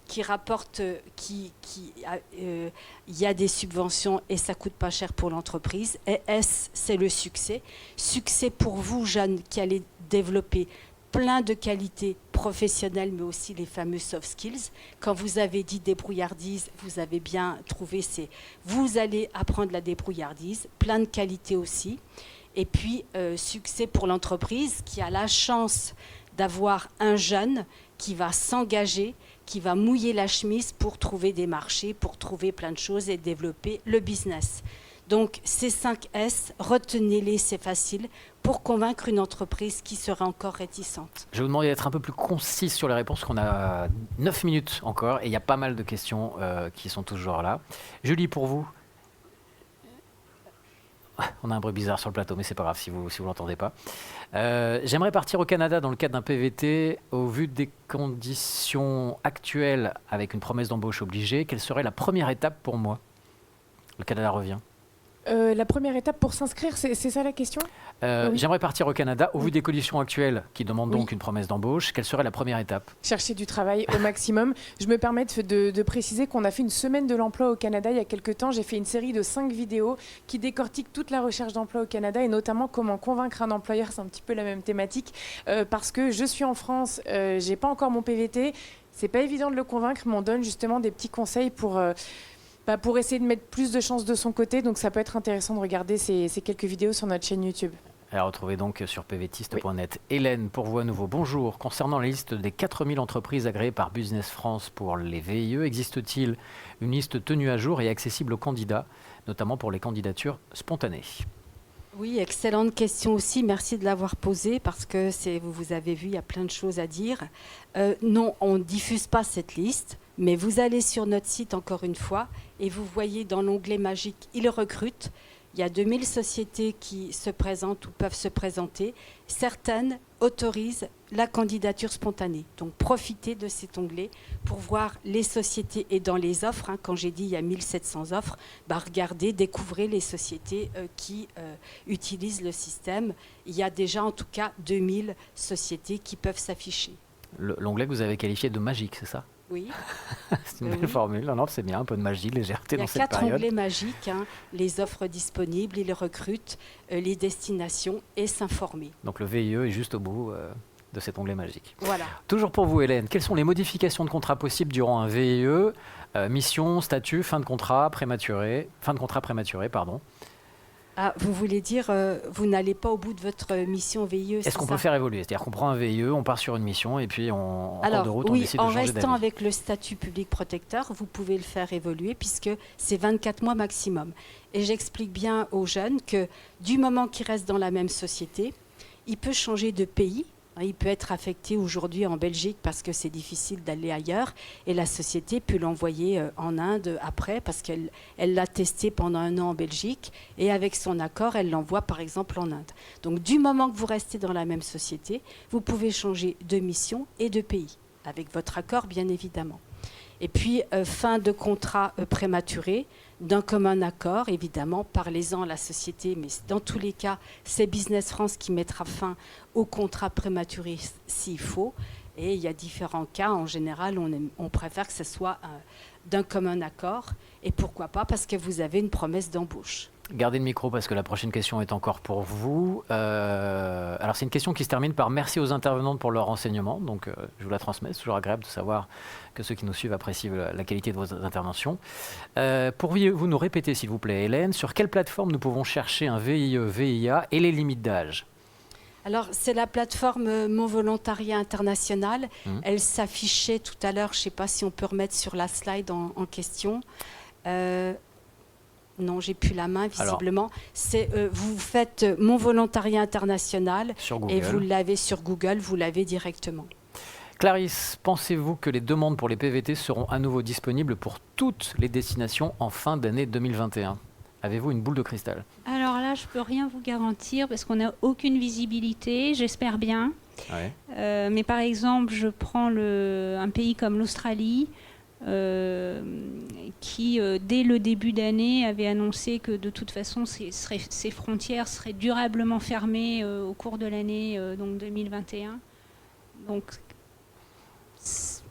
qui rapporte, il y a des subventions et ça ne coûte pas cher pour l'entreprise. Et S, c'est le succès. Succès pour vous, jeunes, qui allez développer plein de qualités professionnelles, mais aussi les fameux soft skills. Quand vous avez dit débrouillardise, vous avez bien trouvé, vous allez apprendre la débrouillardise, plein de qualités aussi. Et puis, succès pour l'entreprise qui a la chance d'avoir un jeune qui va s'engager, qui va mouiller la chemise pour trouver des marchés, pour trouver plein de choses et développer le business. Donc, ces 5 S, retenez-les, c'est facile, pour convaincre une entreprise qui serait encore réticente. Je vais vous demander d'être un peu plus concis sur les réponses, qu'on a 9 minutes encore, et il y a pas mal de questions qui sont toujours là. Julie, pour vous? On a un bruit bizarre sur le plateau, mais c'est pas grave si vous l'entendez pas. J'aimerais partir au Canada dans le cadre d'un PVT. Au vu des conditions actuelles, avec une promesse d'embauche obligée, quelle serait la première étape pour moi? Le Canada revient. La première étape pour s'inscrire, c'est ça la question? Oui. J'aimerais partir au Canada. Au vu des conditions actuelles, qui demandent donc une promesse d'embauche, quelle serait la première étape? Chercher du travail au maximum. Je me permets de préciser qu'on a fait une semaine de l'emploi au Canada il y a quelques temps. J'ai fait une série de 5 vidéos qui décortiquent toute la recherche d'emploi au Canada et notamment comment convaincre un employeur. C'est un petit peu la même thématique parce que je suis en France, j'ai pas encore mon PVT. C'est pas évident de le convaincre, mais on donne justement des petits conseils pour essayer de mettre plus de chances de son côté. Donc ça peut être intéressant de regarder ces quelques vidéos sur notre chaîne YouTube. À retrouver donc sur pvtiste.net. Oui. Hélène, pour vous à nouveau, bonjour. Concernant la liste des 4000 entreprises agréées par Business France pour les VIE, existe-t-il une liste tenue à jour et accessible aux candidats, notamment pour les candidatures spontanées? Oui, excellente question aussi. Merci de l'avoir posée parce que vous avez vu, il y a plein de choses à dire. Non, on ne diffuse pas cette liste, mais vous allez sur notre site encore une fois et vous voyez dans l'onglet magique « Ils recrutent ». Il y a 2000 sociétés qui se présentent ou peuvent se présenter. Certaines autorisent la candidature spontanée. Donc, profitez de cet onglet pour voir les sociétés et dans les offres. Quand j'ai dit il y a 1700 offres, regardez, découvrez les sociétés qui utilisent le système. Il y a déjà en tout cas 2000 sociétés qui peuvent s'afficher. L'onglet que vous avez qualifié de magique, c'est ça? Oui. C'est une belle formule. Non, c'est bien, un peu de magie, de légèreté dans cette période. Il y a 4 onglets magiques, les offres disponibles, ils recrutent, les destinations et s'informer. Donc le VIE est juste au bout de cet onglet magique. Voilà. Toujours pour vous, Hélène, quelles sont les modifications de contrat possibles durant un VIE? Mission, statut, fin de contrat prématuré, pardon. Ah, vous voulez dire, vous n'allez pas au bout de votre mission VIE? Est-ce qu'on peut faire évoluer? C'est-à-dire qu'on prend un VIE, on part sur une mission et puis en cours de route, on décide de changer d'avis. En restant avec le statut public protecteur, vous pouvez le faire évoluer puisque c'est 24 mois maximum. Et j'explique bien aux jeunes que du moment qu'ils restent dans la même société, il peut changer de pays. Il peut être affecté aujourd'hui en Belgique parce que c'est difficile d'aller ailleurs et la société peut l'envoyer en Inde après parce qu'elle l'a testé pendant 1 an en Belgique et avec son accord, elle l'envoie par exemple en Inde. Donc du moment que vous restez dans la même société, vous pouvez changer de mission et de pays, avec votre accord bien évidemment. Et puis, fin de contrat prématuré, d'un commun accord, évidemment, parlez-en à la société, mais dans tous les cas, c'est Business France qui mettra fin au contrat prématuré s'il faut. Et il y a différents cas. En général, on préfère que ce soit d'un commun accord. Et pourquoi pas? Parce que vous avez une promesse d'embauche. Gardez le micro parce que la prochaine question est encore pour vous. Alors c'est une question qui se termine par merci aux intervenantes pour leur renseignement. Donc je vous la transmets. C'est toujours agréable de savoir que ceux qui nous suivent apprécient la qualité de vos interventions. Pourriez-vous nous répéter s'il vous plaît, Hélène, sur quelle plateforme nous pouvons chercher un VIE, VIA et les limites d'âge? Alors, c'est la plateforme Mon Volontariat International. Elle s'affichait tout à l'heure. Je ne sais pas si on peut remettre sur la slide en question. Non, j'ai plus la main, visiblement. Vous faites Mon Volontariat International et vous l'avez sur Google, vous l'avez directement. Clarisse, pensez-vous que les demandes pour les PVT seront à nouveau disponibles pour toutes les destinations en fin d'année 2021 ? Avez-vous une boule de cristal? Alors là, je ne peux rien vous garantir parce qu'on n'a aucune visibilité, j'espère bien. Ouais. Mais par exemple, je prends un pays comme l'Australie, qui, dès le début d'année, avait annoncé que de toute façon, ses frontières seraient durablement fermées au cours de l'année donc 2021. Donc,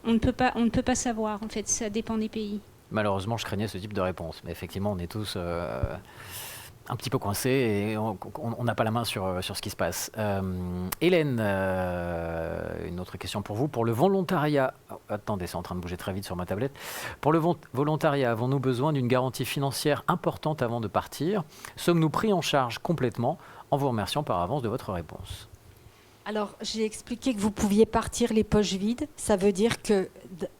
on ne peut pas savoir, en fait, ça dépend des pays. Malheureusement, je craignais ce type de réponse. Mais effectivement, on est tous un petit peu coincés et on n'a pas la main sur ce qui se passe. Hélène, une autre question pour vous. Pour le volontariat, attendez, c'est en train de bouger très vite sur ma tablette. Pour le volontariat, avons-nous besoin d'une garantie financière importante avant de partir? Sommes-nous pris en charge complètement? En vous remerciant par avance de votre réponse. Alors, j'ai expliqué que vous pouviez partir les poches vides. Ça veut dire que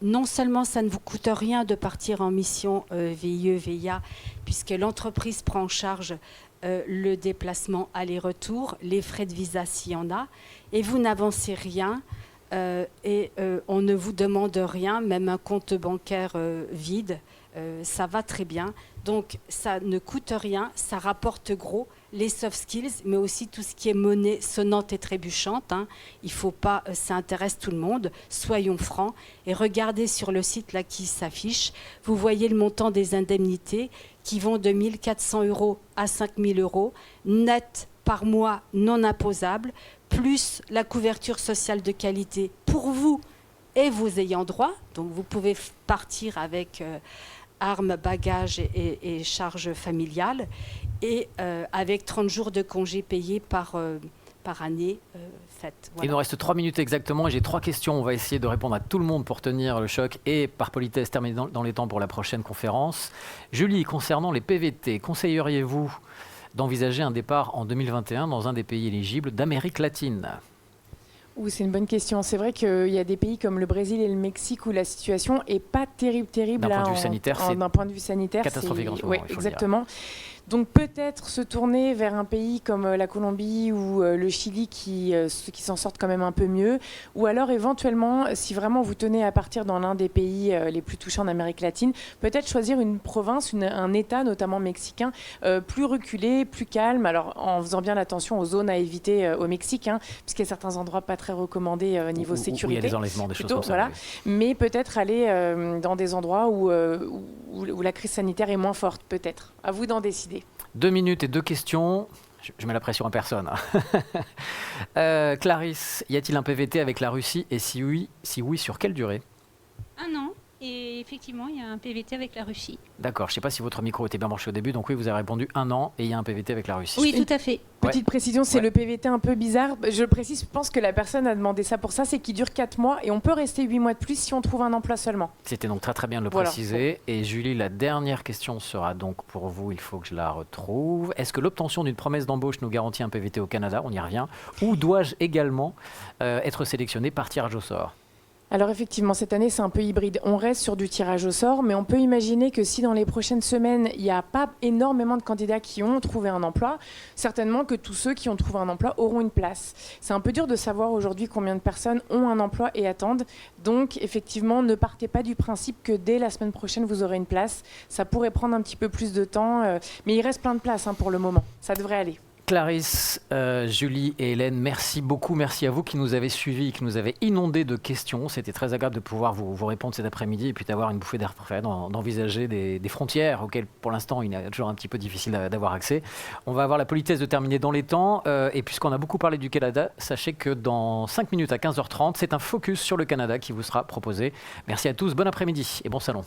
non seulement ça ne vous coûte rien de partir en mission VIE, VIA, puisque l'entreprise prend en charge le déplacement aller-retour, les frais de visa s'il y en a, et vous n'avancez rien et on ne vous demande rien, même un compte bancaire vide, ça va très bien. Donc, ça ne coûte rien, ça rapporte gros. Les soft skills, mais aussi tout ce qui est monnaie sonnante et trébuchante. Il faut pas, ça intéresse tout le monde. Soyons francs et regardez sur le site là qui s'affiche. Vous voyez le montant des indemnités qui vont de 1 400 € à 5 000 € net par mois non imposables, plus la couverture sociale de qualité pour vous et vos ayants droit. Donc vous pouvez partir avec armes, bagages et charges familiales. Et avec 30 jours de congés payés par année faite. Voilà. Il nous reste 3 minutes exactement et j'ai 3 questions. On va essayer de répondre à tout le monde pour tenir le choc et par politesse terminer dans les temps pour la prochaine conférence. Julie, concernant les PVT, conseilleriez-vous d'envisager un départ en 2021 dans un des pays éligibles d'Amérique latine? C'est une bonne question. C'est vrai qu'il y a des pays comme le Brésil et le Mexique où la situation n'est pas terrible. D'un point de vue sanitaire, d'un point de vue sanitaire, catastrophique en ce moment. Oui, exactement. Donc peut-être se tourner vers un pays comme la Colombie ou le Chili qui s'en sortent quand même un peu mieux. Ou alors éventuellement, si vraiment vous tenez à partir dans l'un des pays les plus touchés en Amérique latine, peut-être choisir une province, un État, notamment mexicain, plus reculé, plus calme. Alors en faisant bien attention aux zones à éviter au Mexique, puisqu'il y a certains endroits pas très recommandés niveau sécurité. Où il y a des enlèvements, des choses comme ça. Voilà. Oui. Mais peut-être aller dans des endroits où la crise sanitaire est moins forte, peut-être. À vous d'en décider. 2 minutes et 2 questions. Je mets la pression à personne. Clarisse, y a-t-il un PVT avec la Russie et si oui, sur quelle durée? 1 an. Et effectivement, il y a un PVT avec la Russie. D'accord, je ne sais pas si votre micro était bien branché au début, donc oui, vous avez répondu 1 an et il y a un PVT avec la Russie. Oui, tout à fait. Petite précision, c'est le PVT un peu bizarre. Je le précise, je pense que la personne a demandé ça pour ça, c'est qu'il dure 4 mois et on peut rester 8 mois de plus si on trouve un emploi seulement. C'était donc très très bien de le préciser. Et Julie, la dernière question sera donc pour vous, il faut que je la retrouve. Est-ce que l'obtention d'une promesse d'embauche nous garantit un PVT au Canada? On y revient. Ou dois-je également être sélectionné par tirage au sort? Alors effectivement, cette année, c'est un peu hybride. On reste sur du tirage au sort, mais on peut imaginer que si dans les prochaines semaines, il n'y a pas énormément de candidats qui ont trouvé un emploi, certainement que tous ceux qui ont trouvé un emploi auront une place. C'est un peu dur de savoir aujourd'hui combien de personnes ont un emploi et attendent. Donc effectivement, ne partez pas du principe que dès la semaine prochaine, vous aurez une place. Ça pourrait prendre un petit peu plus de temps, mais il reste plein de places pour le moment. Ça devrait aller. Clarisse, Julie et Hélène, merci beaucoup. Merci à vous qui nous avez suivis, qui nous avez inondés de questions. C'était très agréable de pouvoir vous répondre cet après-midi et puis d'avoir une bouffée d'air frais, d'envisager des frontières auxquelles, pour l'instant, il est toujours un petit peu difficile d'avoir accès. On va avoir la politesse de terminer dans les temps. Et puisqu'on a beaucoup parlé du Canada, sachez que dans 5 minutes à 15h30, c'est un focus sur le Canada qui vous sera proposé. Merci à tous, bon après-midi et bon salon.